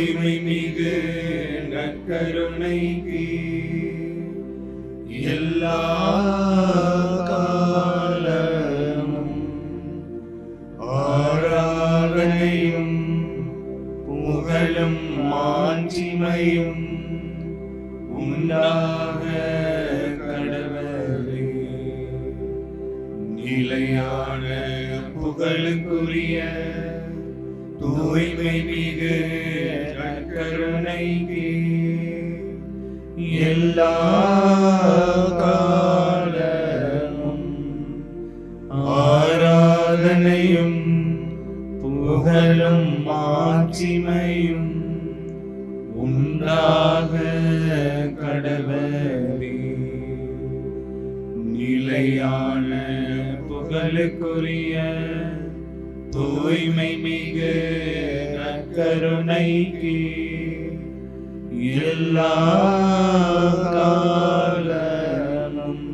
தூய்மை மிகு நற்கருணைக்கு எல்லா காலமும் ஆராதனையும் புகழும் மாட்சிமையும் உண்டாக கடவுளே. நிலையான புகழுக்குரிய தூய்மை மிகு நற்கருணைக்கு எல்லா காலமும் ஆராதனையும் புகழும் மாட்சிமையும் உண்டாக கடவுளே. நிலையான புகழுக்குரிய தூய்மை மிகு நற்கருணைக்கு எல்லா காலமும்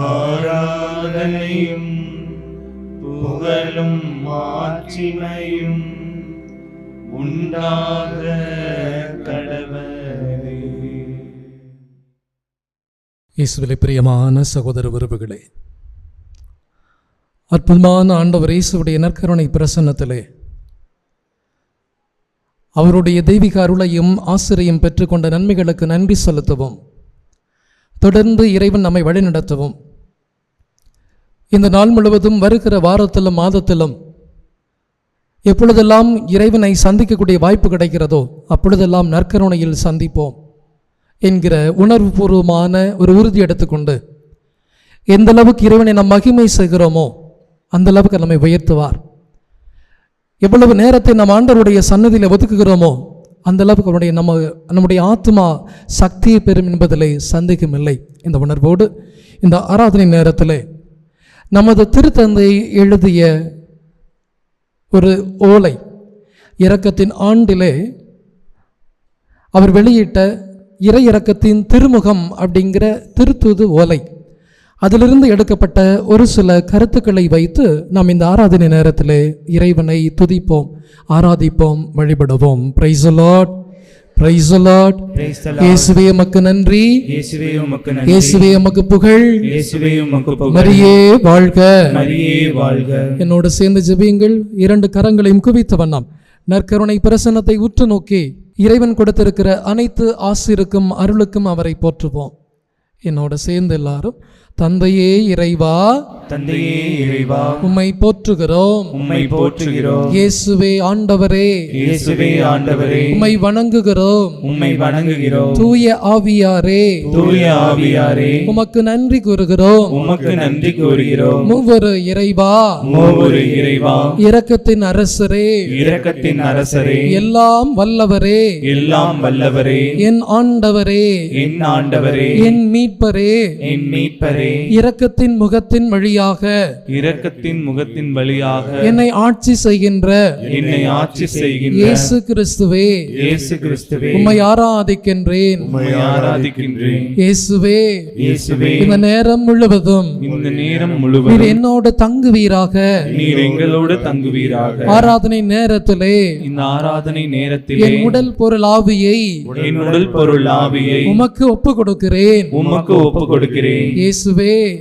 ஆராதனையும் புகழும் மாட்சிமையும் உண்டாக கடவுளே. இயேசுவிலே பிரியமான சகோதர உறவுகளே, அற்புதமான ஆண்டவர் இயேசுவுடைய நற்கருணை பிரசன்னத்திலே அவருடைய தெய்வீக அருளையும் ஆசிரியம் பெற்றுக்கொண்ட நன்மைகளுக்கு நன்றி செலுத்தவும், தொடர்ந்து இறைவன் நம்மை வழிநடத்தவும், இந்த நாள் முழுவதும் வருகிற வாரத்திலும் மாதத்திலும் எப்பொழுதெல்லாம் இறைவனை சந்திக்கக்கூடிய வாய்ப்பு கிடைக்கிறதோ அப்பொழுதெல்லாம் நற்கருணையில் சந்திப்போம் என்கிற உணர்வுபூர்வமான ஒரு உறுதி எடுத்துக்கொண்டு எந்த அளவுக்கு இறைவனை நாம் மகிமை செய்கிறோமோ அந்த அளவுக்கு நம்மை உயர்த்துவார். எவ்வளவு நேரத்தை நாம் ஆண்டவருடைய சன்னதியில் ஒதுக்குகிறோமோ அந்த அளவுக்கு நம்முடைய ஆத்மா சக்தியை பெறும் என்பதிலே சந்தேகமில்லை. இந்த உணர்வோடு இந்த ஆராதனை நேரத்தில் நமது திருத்தந்தை எழுதிய ஒரு ஓலை, இரக்கத்தின் ஆண்டிலே அவர் வெளியிட்ட இறை இரக்கத்தின் திருமுகம் அப்படிங்கிற திருத்தூது ஓலை, அதிலிருந்து எடுக்கப்பட்ட ஒரு சில கருத்துக்களை வைத்து நாம் இந்த ஆராதனை நேரத்தில் இறைவனை துதிப்போம், ஆராதிப்போம், வழிபடுவோம். Praise the Lord, praise the Lord. இயேசுவே உமக்கு நன்றி, இயேசுவே உமக்கு நன்றி, இயேசுவே உமக்கு புகழ், இயேசுவே உமக்கு புகழ். மரியே வாழ்க, மரியே வாழ்க. என்னோடு சேர்ந்து ஜெபியுங்கள். இரண்டு கரங்களையும் குவித்த வண்ணம் நற்கருணை பிரசன்னத்தை உற்று நோக்கி இறைவன் கொடுத்திருக்கிற அனைத்து ஆசிருக்கும் அருளுக்கும் அவரை போற்றுவோம். என்னோட சேர்ந்து எல்லாரும், தந்தையே இறைவா, தந்தையே இறைவா, உம்மை போற்றுகிறோம், உம்மை போற்றுகிறோம். இயேசுவே ஆண்டவரே, இயேசுவே ஆண்டவரே, உம்மை வணங்குகிறோம், உம்மை வணங்குகிறோம். தூய ஆவியாரே, தூய ஆவியாரே, உமக்கு நன்றி கூறுகிறோம், உமக்கு நன்றி கூறுகிறோம். மூவரு இறைவா, மூவரு இறைவா, இரக்கத்தின் அரசரே, இரக்கத்தின் அரசரே, எல்லாம் வல்லவரே, எல்லாம் வல்லவரே, என் ஆண்டவரே, என் ஆண்டவரே, என் மீட்பரே, என் மீட்பரே, இரக்கத்தின் முகத்தின் வழியாக, இரக்கத்தின் முகத்தின் வழியாக என்னை ஆட்சி செய்கின்ற, என்னை ஆட்சி செய்கின்ற இயேசு கிறிஸ்துவே, இயேசு கிறிஸ்துவே, உம்மை ஆராதிக்கின்றேன், உம்மை ஆராதிக்கின்றேன். இயேசுவே, இயேசுவே, இந்த நேரம் முழுவதும் இந்த நேரம் நீர் முழுவதும் என்னோடு தங்குவீராக. நீர் எங்களோடு தங்குவீராக. ஆராதனை நேரத்திலே இந்த ஆராதனை நேரத்திலே என் உடல் பொருள் ஆவியை என் உடல் பொருள் ஆவியை உமக்கு ஒப்பு கொடுக்கிறேன். உமக்கு ஒப்பு கொடுக்கிறேன். இயேசுவே,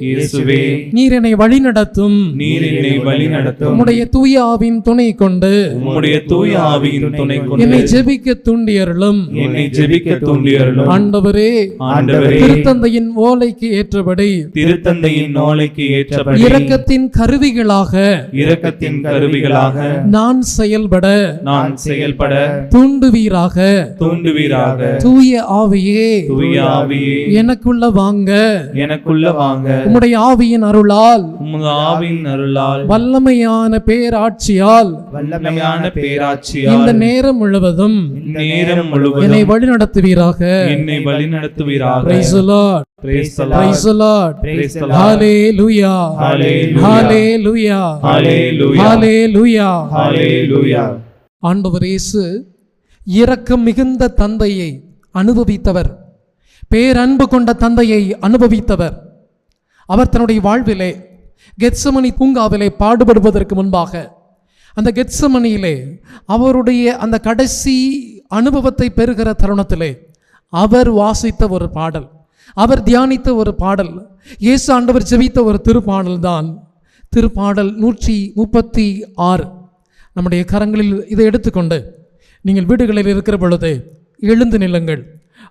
இயேசுவே, நீர் என்னை வழி நடத்தும், நீர் என்னை வழி நடத்தும். உம்முடைய தூய ஆவியின் துணை கொண்டு உம்முடைய தூய ஆவியின் துணை கொண்டு என்னை ஜெபிக்க தூண்டியருளும். என்னை ஜெபிக்க தூண்டியருளும். ஆண்டவரே, ஆண்டவரே, திருத்தந்தையின் ஓலைக்கு ஏற்றபடி திருத்தந்தையின் நோலைக்கு ஏற்றபடி இரக்கத்தின் கருவிகளாக இரக்கத்தின் கருவிகளாக நான் செயல்பட நான் செயல்பட தூண்டுவீராக. தூண்டுவீராக. தூய ஆவியே, தூய ஆவியே, எனக்குள்ள வாங்க. எனக்குள்ள வாங்க. உம்முடைய ஆவியின் அருளால், உமது ஆவியின் அருளால், வல்லமையான பேராட்சியால், வல்லமையான பேராட்சியால் இந்த நேரம் முழுவதும் நேரம் என்னை முழுவதும் வழி நடத்துவீராக. என்னை வழி நடத்துவீராக. Praise the Lord. Praise the Lord. Praise the Lord. Praise the Lord. Hallelujah. Hallelujah. Hallelujah. Hallelujah. Hallelujah. Hallelujah. ஆண்டவர் இயேசு இரக்கம் மிகுந்த தந்தையை அனுபவித்தவர், பேரன்பு கொண்ட தந்தையை அனுபவித்தவர். அவர் தன்னுடைய வாழ்விலே கெத்சமனி பூங்காவிலே பாடுபடுவதற்கு முன்பாக அந்த கெத்சமனியிலே அவருடைய அந்த கடைசி அனுபவத்தை பெறுகிற தருணத்திலே அவர் வாசித்த ஒரு பாடல், அவர் தியானித்த ஒரு பாடல், இயேசு ஆண்டவர் ஜெபித்த ஒரு திருப்பாடல் தான் திருப்பாடல் 136. நம்முடைய கரங்களில் இதை எடுத்துக்கொண்டு நீங்கள் வீடுகளில் இருக்கிற பொழுது எழுந்து நில்லுங்கள்.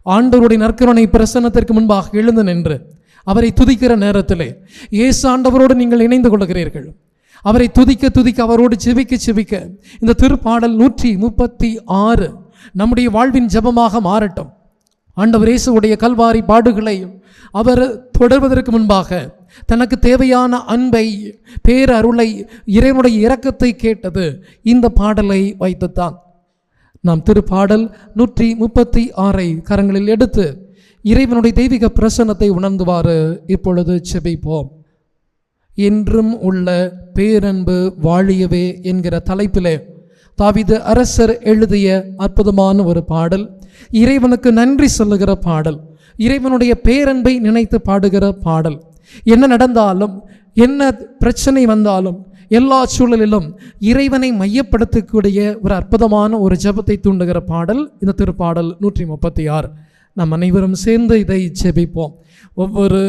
ஆண்டவருடைய நற்கருணை பிரசன்னத்திற்கு முன்பாக எழுந்து நின்று அவரை துதிக்கிற நேரத்திலே இயேசு ஆண்டவரோடு நீங்கள் இணைந்து கொள்கிறீர்கள். அவரை துதிக்க துதிக்க, அவரோடு செபிக்க செபிக்க இந்த திருப்பாடல் 136 நம்முடைய வாழ்வின் ஜெபமாக மாறட்டும். ஆண்டவர் இயேசுவுடைய கல்வாரி பாடுகளை அவர் தொடர்வதற்கு முன்பாக தனக்கு தேவையான அன்பை, பேரருளை, இறைவனுடைய இரக்கத்தை கேட்டது இந்த பாடலை வைத்துத்தான். நாம் திருப்பாடல் 136 கரங்களில் எடுத்து இறைவனுடைய தெய்வீக பிரசன்னத்தை உணர்ந்துவாறு இப்பொழுது செபிப்போம். என்றும் உள்ள பேரன்பு வாழியவே என்கிற தலைப்பிலே தாவீது அரசர் எழுதிய அற்புதமான ஒரு பாடல், இறைவனுக்கு நன்றி சொல்லுகிற பாடல், இறைவனுடைய பேரன்பை நினைத்து பாடுகிற பாடல். என்ன நடந்தாலும், என்ன பிரச்சனை வந்தாலும், எல்லா சூழலிலும் இறைவனை மையப்படுத்தக்கூடிய ஒரு அற்புதமான ஒரு ஜெபத்தை தூண்டுகிற பாடல் இந்த திருப்பாடல் 136. நாம் அனைவரும் சேர்ந்து இதை ஜெபிப்போம். ஒவ்வொரு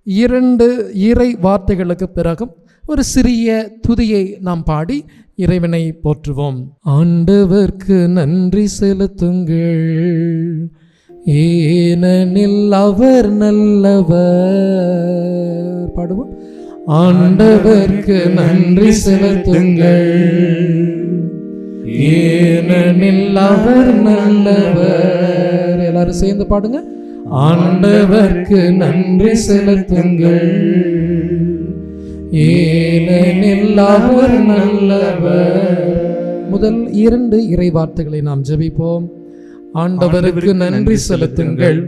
2 இறை வார்த்தைகளுக்கு பிறகும் ஒரு சிறிய துதியை நாம் பாடி இறைவனை போற்றுவோம். ஆண்டவர்க்கு நன்றி செலுத்துங்கள், ஏனெனில் அவர் நல்லவர். பாடுவோம். ஆண்டவர்க்கு நன்றி செலுத்துங்கள், ஏனெனில் அவர் நல்லவர். எல்லாரும் சேர்ந்து பாடுங்க. ஆண்டவர்க்கு நன்றி செலுத்துங்கள், ஏனெனில் அவர் நல்லவர். முதல் 2 இறை வார்த்தைகளை நாம் ஜெபிப்போம். ஆண்டவருக்கு நன்றி செலுத்துங்கள்,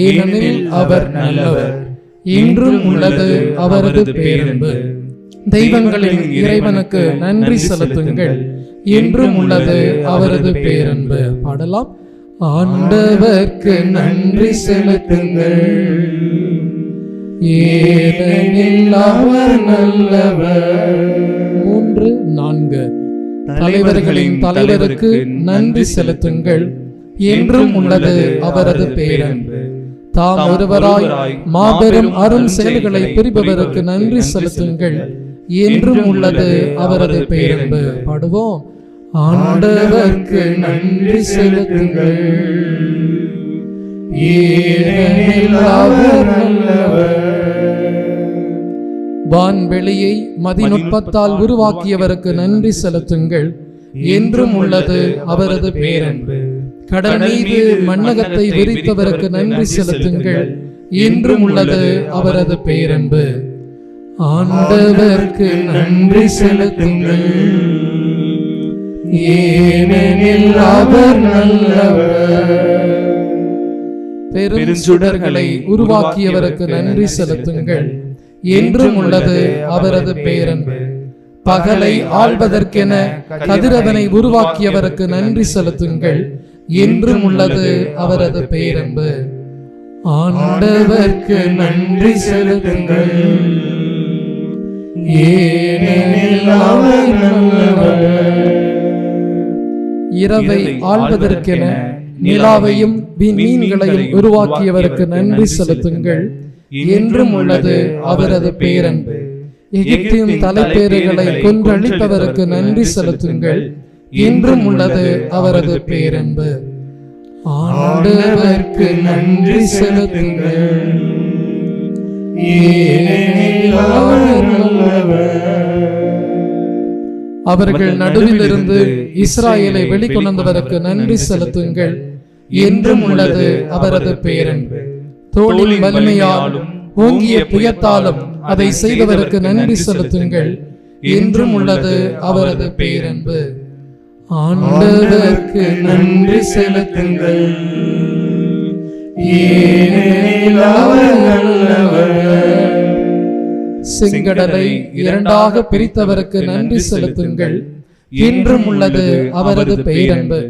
ஏனெனில் அவர் நல்லவர், என்றும் உள்ளது அவரது பேரன்பு. தெய்வங்களின் இறைவனுக்கு நன்றி செலுத்துங்கள், என்றும் உள்ளது அவரது பேரன்பு. பாடலாம். ஆண்டவர்க்கு நன்றி செலுத்துங்கள், ஏனெனில் அவர் நல்லவர். 3, 4 தலைவர்களின் தலைவருக்கு நன்றி செலுத்துங்கள், என்றும் உள்ளது அவரது பேரன்பு. தாம் ஒருவராய் மாபெரும் அரும் செயல்களை புரிபவருக்கு நன்றி செலுத்துங்கள், என்றும் உள்ளது அவரது பேரன்பு. பாடுவோம். ஆண்டவர்க்கு நன்றி செலுத்துங்கள், ஏனெனில் அவர் நல்லவர். வான்வெளியை மதிநுட்பத்தால் உருவாக்கியவருக்கு நன்றி செலுத்துங்கள், என்றும் உள்ளது அவரது பேரன்பு. கடல் மீது மண்ணகத்தை விரித்தவருக்கு நன்றி செலுத்துங்கள், என்றும் உள்ளது அவரது பேரன்பு. ஆண்டவர்க்கு நன்றி செலுத்துங்கள், ஏனெனில் அவர் நல்லவர். பெருஞ்சுடர்களை உருவாக்கியவருக்கு நன்றி செலுத்துங்கள், என்றும் உள்ளது அவரது பேரன்பு. பகலை ஆள்வதற்கென கதிரவனை உருவாக்கியவருக்கு நன்றி செலுத்துங்கள், என்றும் உள்ளது அவரது பேரன்பு. ஆண்டவர்க்கு நன்றி செலுத்துங்கள், ஏனெனில் அவர் நல்லவர். இரவை ஆள்வதற்கென நிலாவையும் மீன்களையும் உருவாக்கியவருக்கு நன்றி செலுத்துங்கள், என்றும் உள்ளது அவரது பேரன்பு. எகிப்தின் தலைப்பேறுகளை கொன்றழிப்பவருக்கு நன்றி செலுத்துங்கள், என்றும் உள்ளது அவரது பேரன்பு. ஆண்டவர்க்கு நன்றி செலுத்துங்கள், ஏனெனில் அவர் நல்லவர். அவர்கள் நடுவிலிருந்து இஸ்ராயேலை வெளிக்கொணர்ந்தவருக்கு நன்றி செலுத்துங்கள், என்றும் உள்ளது அவரது பேரன்பு. தோளின் வலிமையாலும் ஓங்கிய புயத்தாலும் அதை செய்தவருக்கு நன்றி செலுத்துங்கள், என்றும் உள்ளது அவரது பேரன்பு. ஆண்டவர்க்கு நன்றி செலுத்துங்கள், ஏனெனில் அவர் நல்லவர். செங்கடலை 2ஆக பிரித்தவருக்கு நன்றி செலுத்துங்கள், என்றும் உள்ளது அவரது பேரன்பு.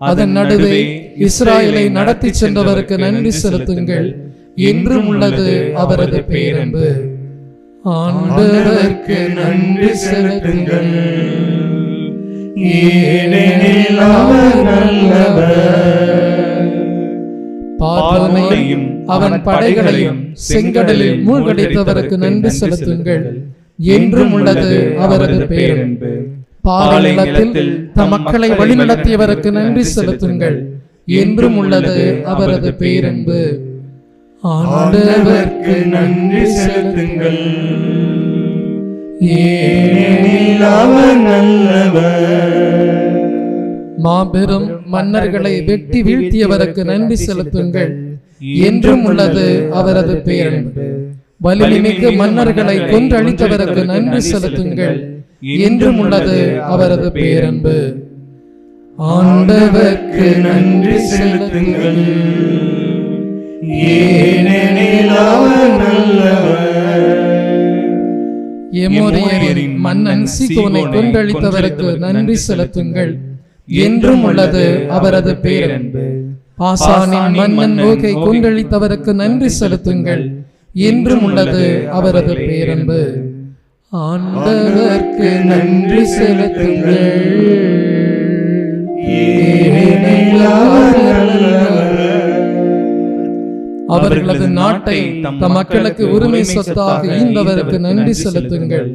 அதன் நடுவே இஸ்ராயேலை நடத்தி சென்றவருக்கு நன்றி செலுத்துங்கள், என்றும் உள்ளது அவரது பேரன்பு. ஆண்டவர்க்கு நன்றி செலுத்துங்கள், ஏனெனில் அவர் நல்லவர். பார்வோனையும் அவன் படைகளையும் செங்கடலில் மூழ்கடித்தவருக்கு நன்றி செலுத்துங்கள். என்றும் உள்ளது அவரது பேரன்பு. பாலைநிலத்தில் தம் மக்களை வழிநடத்தியவருக்கு நன்றி செலுத்துங்கள். என்றும் உள்ளது அவரது பேரன்பு. ஆண்டவருக்கு நன்றி செலுத்துங்கள். ஏனெனில் அவர் நல்லவர். மாபெரும் மன்னர்களை வெட்டி வீழ்த்தியவருக்கு நன்றி செலுத்துங்கள். என்றும் உள்ளது அவரது பேரன்பு. வலிமைமிகு மன்னர்களை கொன்றழித்தவருக்கு நன்றி செலுத்துங்கள். என்றும் உள்ளது அவரது பேரன்பு. ஆண்டவருக்கு நன்றி செலுத்துங்கள். ஏனெனில் அவர் நல்லவர். எமோரியரின் மன்னன் சீகோனை கொன்றழித்தவருக்கு நன்றி செலுத்துங்கள். என்றும் உள்ளது அவரது பேரன்பு. பாசானின் மன்னன் ஓகை கொன்றழித்தவருக்கு நன்றி செலுத்துங்கள். என்றும் உள்ளது அவரது பேரன்பு. ஆண்டவருக்கு நன்றி செலுத்துங்கள். ஏனெனில் அவர் நல்லவர். அவர்களது நாட்டை தம் மக்களுக்கு உரிமை சொத்தாக ஈந்தவருக்கு நன்றி செலுத்துங்கள்.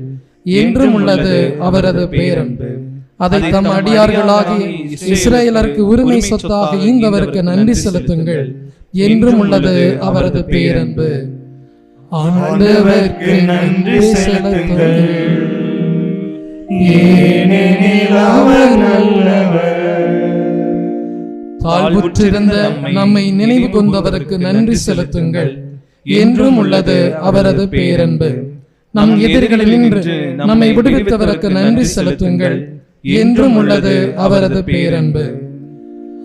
என்றும் உள்ளது அவரது பேரன்பு. அதை தம் அடியார்களாகிய இஸ்ரவேலருக்கு உரிமை சொத்தாக ஈந்தவருக்கு நன்றி செலுத்துங்கள். என்றும் உள்ளது அவரது பேரன்பு. ஆண்டவருக்கு நன்றி செலுத்துங்கள். ஏனெனில் அவர் நல்லவர். தாழ்வுற்றிருந்த நம்மை நினைவு கொண்டவருக்கு நன்றி செலுத்துங்கள். என்றும் உள்ளது அவரது பேரன்பு. நம் எதிரிகளில் நின்று நம்மை விடுவித்தவருக்கு நன்றி செலுத்துங்கள். என்றும் உள்ளது அவரது பேரன்பு.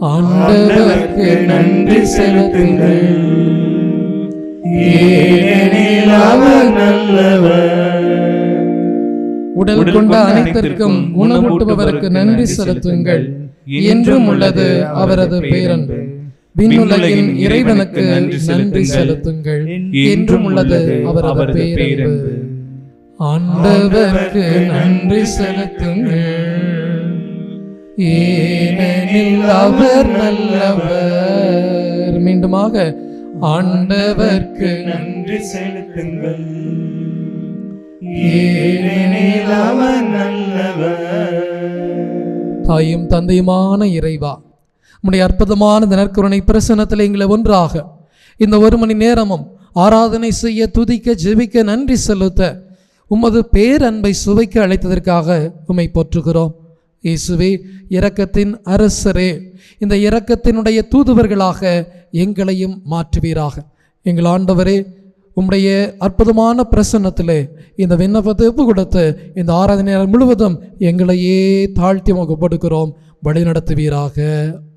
ஆண்டவருக்கு நன்றி செலுத்துங்கள். ஏனெனில் அவர் நல்லவர். உடல் கொண்ட அனைத்திற்கும் உணவூட்டுபவருக்கு நன்றி செலுத்துங்கள். என்றும் உள்ளது அவரது பேரன்பு. விண்ணுலகின் இறைவனுக்கு நன்றி செலுத்துங்கள். என்றும் உள்ளது அவரது பேரன்பு. ஆண்டவருக்கு நன்றி செலுத்துங்கள். ஏனெனில் அவர் நல்லவர். மீண்டுமாக ஆண்டவருக்கு நன்றி செலுத்துங்கள். ஏனெனில் அவர் நல்லவர். தாயும் தந்தையுமான இறைவா, உம்முடைய அற்புதமான இந்த நற்கருணை பிரசன்னத்தில் எங்களை ஒன்றாக இந்த ஒரு மணி நேரமும் ஆராதனை செய்ய, துதிக்க, ஜெபிக்க, நன்றி செலுத்த உமது பேரன்பை சுவைக்க அழைத்ததற்காக உம்மை போற்றுகிறோம். இயேசுவே, இரக்கத்தின் அரசரே, இந்த இரக்கத்தினுடைய தூதுவர்களாக எங்களையும் மாற்றுவீராக. எங்கள் ஆண்டவரே, உம்முடைய அற்புதமான பிரசன்னத்திலே இந்த விண்ணப்பத்தை ஒப்பு கொடுத்து இந்த ஆராதனை நேரம் முழுவதும் எங்களையே தாழ்த்தி கொடுக்கிறோம். வழி நடத்துவீராக.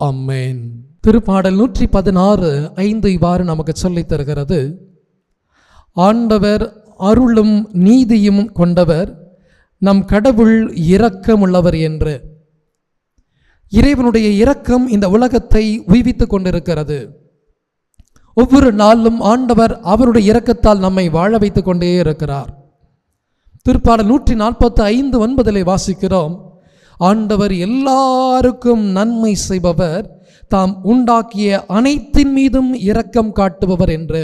ஆமென். திருப்பாடல் 116:5 இவ்வாறு நமக்கு சொல்லித் தருகிறது: ஆண்டவர் அருளும் நீதியும் கொண்டவர், நம் கடவுள் இரக்கமுள்ளவர் என்று. இறைவனுடைய இரக்கம் இந்த உலகத்தை உய்வித்துக் கொண்டிருக்கிறது. ஒவ்வொரு நாளும் ஆண்டவர் அவருடைய இரக்கத்தால் நம்மை வாழ வைத்துக் கொண்டே இருக்கிறார். திருப்பாடல் 145:9 வாசிக்கிறோம்: ஆண்டவர் எல்லாருக்கும் நன்மை செய்பவர், தாம் உண்டாக்கிய அனைத்தின் மீதும் இரக்கம் காட்டுபவர் என்று.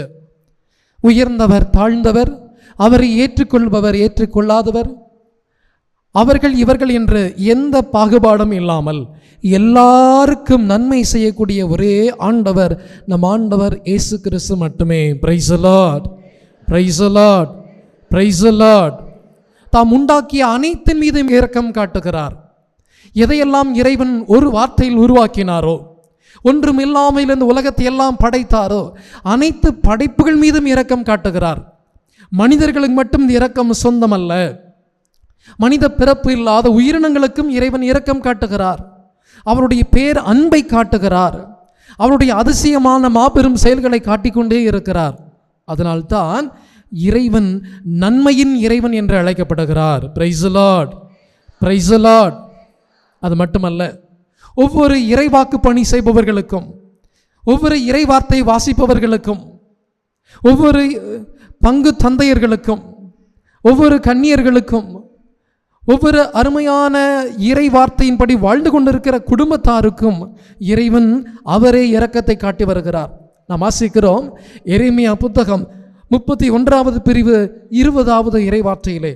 உயர்ந்தவர், தாழ்ந்தவர், அவரை ஏற்றுக்கொள்பவர், ஏற்றுக்கொள்ளாதவர், அவர்கள் இவர்கள் என்று எந்த பாகுபாடும் இல்லாமல் எல்லாருக்கும் நன்மை செய்யக்கூடிய ஒரே ஆண்டவர் நம் ஆண்டவர் இயேசு கிறிஸ்து மட்டுமே. Price the Lord, praise the Lord, praise the Lord. தாம் உண்டாக்கிய அனைத்தின் மீதும் இரக்கம் காட்டுகிறார். எதையெல்லாம் இறைவன் ஒரு வார்த்தையில் உருவாக்கினாரோ, ஒன்றும் இல்லாமல் இந்த உலகத்தை எல்லாம் படைத்தாரோ, அனைத்து படைப்புகள் மீதும் இரக்கம் காட்டுகிறார். மனிதர்களுக்கு மட்டும் இரக்கம் சொந்தமல்ல, மனித பிறப்பு இல்லாத உயிரினங்களுக்கும் இறைவன் இரக்கம் காட்டுகிறார். அவருடைய பேர் அன்பை காட்டுகிறார். அவருடைய அதிசயமான மாபெரும் செயல்களை காட்டிக்கொண்டே இருக்கிறார். அதனால்தான் இறைவன் நன்மையின் இறைவன் என்று அழைக்கப்படுகிறார். Price the Lord, praise the Lord. அது மட்டுமல்ல, ஒவ்வொரு இறைவாக்கு பணி செய்பவர்களுக்கும், ஒவ்வொரு இறைவார்த்தை வாசிப்பவர்களுக்கும், ஒவ்வொரு பங்கு தந்தையர்களுக்கும், ஒவ்வொரு கன்னியர்களுக்கும், ஒவ்வொரு அருமையான இறை வார்த்தையின்படி வாழ்ந்து கொண்டிருக்கிற குடும்பத்தாருக்கும் இறைவன் அவரே இரக்கத்தை காட்டி வருகிறார். நாம் வாசிக்கிறோம் எரேமியா புத்தகம் 31வது பிரிவு 20வது இறை வார்த்தையிலே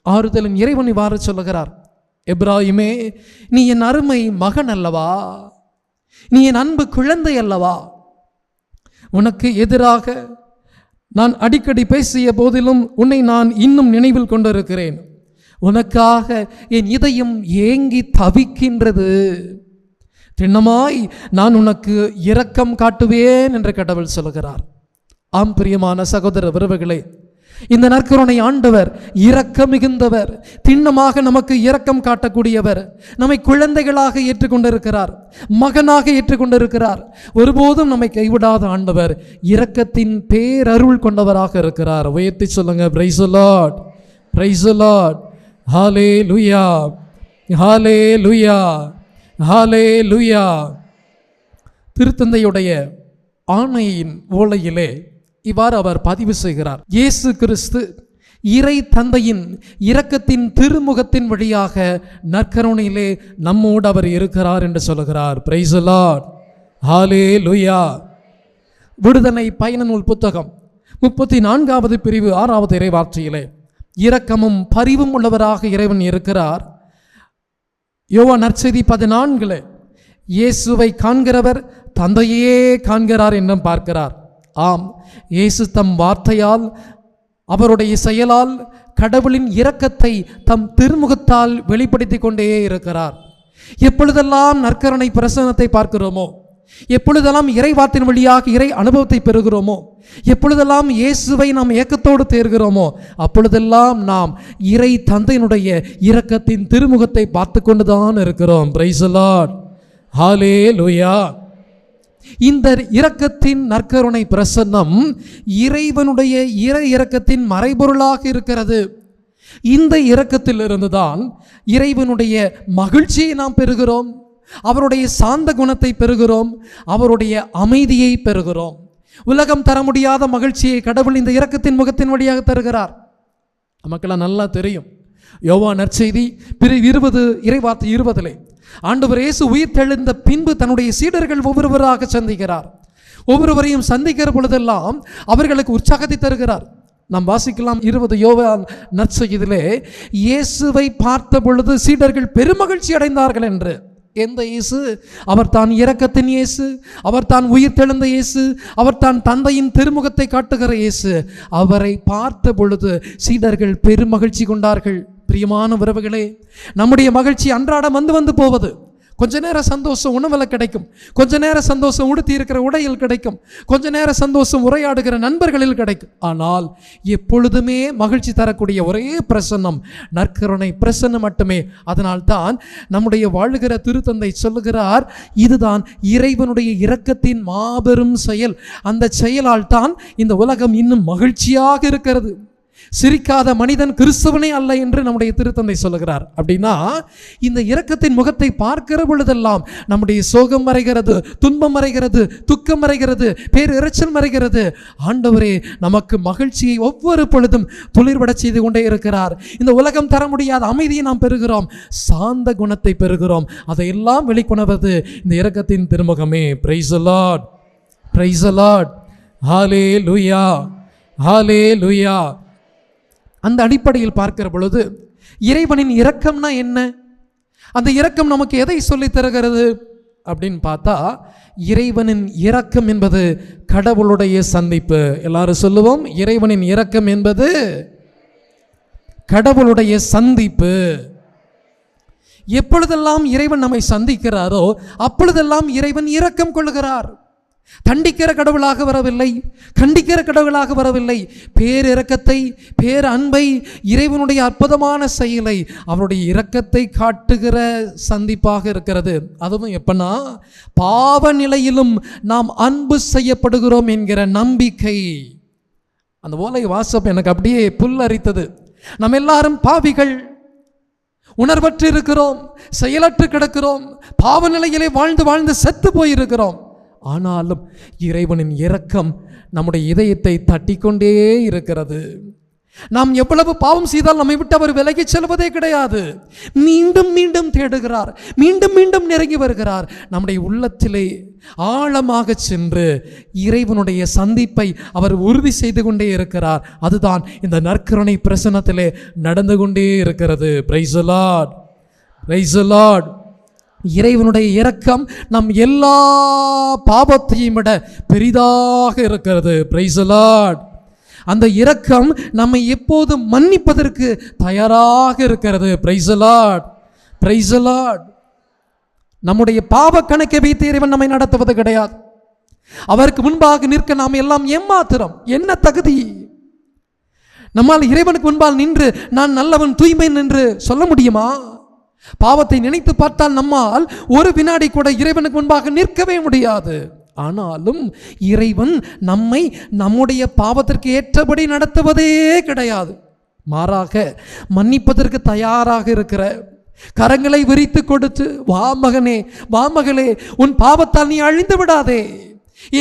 ஆறுதலின் இறைவன் இவ்வாறு சொல்லுகிறார், எப்ராஹிமே, நீ என் அருமை மகன் அல்லவா, நீ என் அன்பு குழந்தை அல்லவா. உனக்கு எதிராக நான் அடிக்கடி பேசிய போதிலும் உன்னை நான் இன்னும் நினைவில் கொண்டிருக்கிறேன். உனக்காக என் இதயம் ஏங்கி தவிக்கின்றது. திண்ணமாய் நான் உனக்கு இரக்கம் காட்டுவேன் என்று கடவுள் சொல்கிறார். ஆம் பிரியமான சகோதர உறவுகளே, இந்த நற்கருணை ஆண்டவர் இரக்கம் மிகுந்தவர், திண்ணமாக நமக்கு இரக்கம் காட்டக்கூடியவர். நம்மை குழந்தைகளாக ஏற்றுக்கொண்டிருக்கிறார், மகனாக ஏற்றுக்கொண்டிருக்கிறார். ஒருபோதும் நம்மை கைவிடாத ஆண்டவர் இரக்கத்தின் பேரருள் கொண்டவராக இருக்கிறார். உயர்த்தி சொல்லுங்க, praise the Lord, praise the Lord, hallelujah, hallelujah, hallelujah. திருத்தந்தையுடைய ஆணையின் ஓலையிலே இவ்வாறு அவர் பதிவு செய்கிறார், இயேசு கிறிஸ்து இறை தந்தையின் இரக்கத்தின் திருமுகத்தின் வழியாக நற்கருணையிலே நம்மோடு அவர் இருக்கிறார் என்று சொல்கிறார். பிரைஸ் தி லார்ட், ஹல்லேலூயா. விடுதலை பயண நூல் புத்தகம் 34வது பிரிவு 6வது இறை வார்த்தையிலே இரக்கமும் பரிவும் உள்ளவராக இறைவன் இருக்கிறார். யோவான் நற்செய்தி 14 இயேசுவை காண்கிறவர் தந்தையே காண்கிறார் என்றும் பார்க்கிறார். ஆம், இயேசு தம் வார்த்தையால் அவருடைய செயலால் கடவுளின் இரக்கத்தை தம் திருமுகத்தால் வெளிப்படுத்தி கொண்டே இருக்கிறார். எப்பொழுதெல்லாம் நற்கருணை பிரசன்னத்தை பார்க்கிறோமோ, எப்பொழுதெல்லாம் இறைவார்த்தையின் வழியாக இறை அனுபவத்தை பெறுகிறோமோ, எப்பொழுதெல்லாம் இயேசுவை நாம் ஏக்கத்தோடு தேர்கிறோமோ, அப்பொழுதெல்லாம் நாம் இறை தந்தையினுடைய இரக்கத்தின் திருமுகத்தை பார்த்து கொண்டுதான் இருக்கிறோம். பிரைஸ் தி லார்ட், ஹல்லேலூயா. இந்த இரக்கத்தின் நற்கருணை பிரசன்னம் இறைவனுடைய இரக்கத்தின் மறைபொருளாக இருக்கிறது. இந்த இரக்கத்திலிருந்துதான் இறைவனுடைய மகிழ்ச்சியை நாம் பெறுகிறோம், அவருடைய சாந்த குணத்தை பெறுகிறோம், அவருடைய அமைதியை பெறுகிறோம். உலகம் தர முடியாத மகிழ்ச்சியை கடவுள் இந்த இரக்கத்தின் முகத்தின் வழியாக தருகிறார். நமக்கெல்லாம் நல்லா தெரியும், யோவான் நற்செய்தி பிரிவு 20 இறைவார்த்தை 20 ஆண்டவர் இயேசு உயிர் தெழுந்த பின்பு தன்னுடைய சீடர்கள் ஒவ்வொருவராக சந்திக்கிறார். ஒவ்வொருவரையும் சந்திக்கிற பொழுதெல்லாம் அவர்களுக்கு உற்சாகத்தை தருகிறார். நாம் வாசிக்கலாம் 20 யோவான் நற்செய்தியிலே, இயேசுவை பார்த்த பொழுது சீடர்கள் பெருமகிழ்ச்சி அடைந்தார்கள் என்று. எந்த இயேசு? அவர் தான் இரக்கத்தின் இயேசு, அவர் தான் உயிர் தெழுந்த இயேசு, அவர் தான் தந்தையின் திருமுகத்தை காட்டுகிற இயேசு. அவரை பார்த்த பொழுது சீடர்கள் பெருமகிழ்ச்சி கொண்டார்கள். பிரியமான உறவுகளே, நம்முடைய மகிழ்ச்சி அன்றாடம் வந்து போவது. கொஞ்ச நேரம் சந்தோஷம் உணவில் கிடைக்கும், கொஞ்ச நேரம் சந்தோஷம் உடுத்தி இருக்கிற உடையில் கிடைக்கும், கொஞ்ச நேரம் சந்தோஷம் உரையாடுகிற நண்பர்களில் கிடைக்கும். ஆனால் எப்பொழுதுமே மகிழ்ச்சி தரக்கூடிய ஒரே பிரசன்னம் நற்கருணை பிரசன்னம் மட்டுமே. அதனால்தான் நம்முடைய வாழுகிற திருத்தந்தை சொல்லுகிறார், இதுதான் இறைவனுடைய இரக்கத்தின் மாபெரும் செயல். அந்த செயலால் தான் இந்த உலகம் இன்னும் மகிழ்ச்சியாக இருக்கிறது. சிரிக்காத மனிதன் கிறிஸ்தவனே அல்ல என்று நம்முடைய திருத்தந்தை சொல்லுகிறார். அப்படின்னா இந்த இரக்கத்தின் முகத்தை பார்க்கிற பொழுதெல்லாம் நம்முடைய சோகம் மறைகிறது, துன்பம் மறைகிறது, துக்கம் மறைகிறது, பேரிரைச்சல் மறைகிறது. ஆண்டவரே நமக்கு மகிழ்ச்சியை ஒவ்வொரு பொழுதும் துளிர்பட செய்து கொண்டே இருக்கிறார். இந்த உலகம் தர முடியாத அமைதியை நாம் பெறுகிறோம், சாந்த குணத்தை பெறுகிறோம். அதையெல்லாம் வெளிக்கொணர்வது இந்த இரக்கத்தின் திருமுகமே. Praise the Lord, praise the Lord, hallelujah, hallelujah. அந்த அடிப்படையில் பார்க்கிற பொழுது இறைவனின் இரக்கம்னா என்ன? அந்த இரக்கம் நமக்கு எதை சொல்லித் தருகிறது அப்படின்னு பார்த்தா, இறைவனின் இரக்கம் என்பது கடவுளுடைய சந்திப்பு. எல்லாரும் சொல்லுவோம், இறைவனின் இரக்கம் என்பது கடவுளுடைய சந்திப்பு. எப்பொழுதெல்லாம் இறைவன் நம்மை சந்திக்கிறாரோ அப்பொழுதெல்லாம் இறைவன் இரக்கம் கொள்கிறார். தண்டிக்கிற கடவுளாக வரவில்லை, கண்டிக்கிற கடவுளாக வரவில்லை. பேரிரக்கத்தை, பேர் அன்பை, இறைவனுடைய அற்புதமான செயலை, அவருடைய இரக்கத்தை காட்டுகிற சந்திப்பாக இருக்கிறது. அதுவும் எப்பனா, பாவ நிலையிலும் நாம் அன்பு செய்யப்படுகிறோம் என்கிற நம்பிக்கை. அந்த ஓலை வாசம் எனக்கு அப்படியே புல்லரித்தது. நம்ம எல்லாரும் பாவிகள், உணர்வற்று இருக்கிறோம், செயலற்று கிடக்கிறோம், பாவ நிலையிலே வாழ்ந்து வாழ்ந்து செத்து போயிருக்கிறோம். ஆனாலும் இறைவனின் இரக்கம் நம்முடைய இதயத்தை தட்டிக்கொண்டே இருக்கிறது. நாம் எவ்வளவு பாவம் செய்தால் நம்மை விட்டு அவர் விலகிச் செல்வதே கிடையாது. மீண்டும் மீண்டும் தேடுகிறார், மீண்டும் மீண்டும் நெருங்கி வருகிறார். நம்முடைய உள்ளத்திலே ஆழமாக சென்று இறைவனுடைய சந்திப்பை அவர் உறுதி செய்து கொண்டே இருக்கிறார். அதுதான் இந்த நற்கருணை பிரசன்னத்திலே நடந்து கொண்டே இருக்கிறது. Price the Lord, praise the Lord. இறைவனுடைய இரக்கம் நம் எல்லா பாவத்தையும் விட பெரிதாக இருக்கிறது. Price the Lord. அந்த இரக்கம் நம்மை எப்போதும் மன்னிப்பதற்கு தயாராக இருக்கிறது. Price the Lord, praise the Lord. நம்முடைய பாவ கணக்கை வைத்து இறைவன் நம்மை நடத்துவது கிடையாது. அவருக்கு முன்பாக நிற்க நாம் எல்லாம் ஏமாத்திரம், என்ன தகுதி? நம்மால் இறைவனுக்கு முன்பால் நின்று நான் நல்லவன் தூய்மை என்று சொல்ல முடியுமா? பாவத்தை நினைத்து பார்த்தால் நம்மால் ஒரு வினாடி கூட இறைவனுக்கு முன்பாக நிற்கவே முடியாது. ஆனாலும் இறைவன் நம்மை நம்முடைய பாவத்திற்கு ஏற்றபடி நடத்துவதே கிடையாது. மாறாக மன்னிப்பதற்கு தயாராக இருக்கிற, கரங்களை விரித்து கொடுத்து, வா மகனே, வா மகளே, உன் பாவத்தால் நீ அழிந்து விடாதே,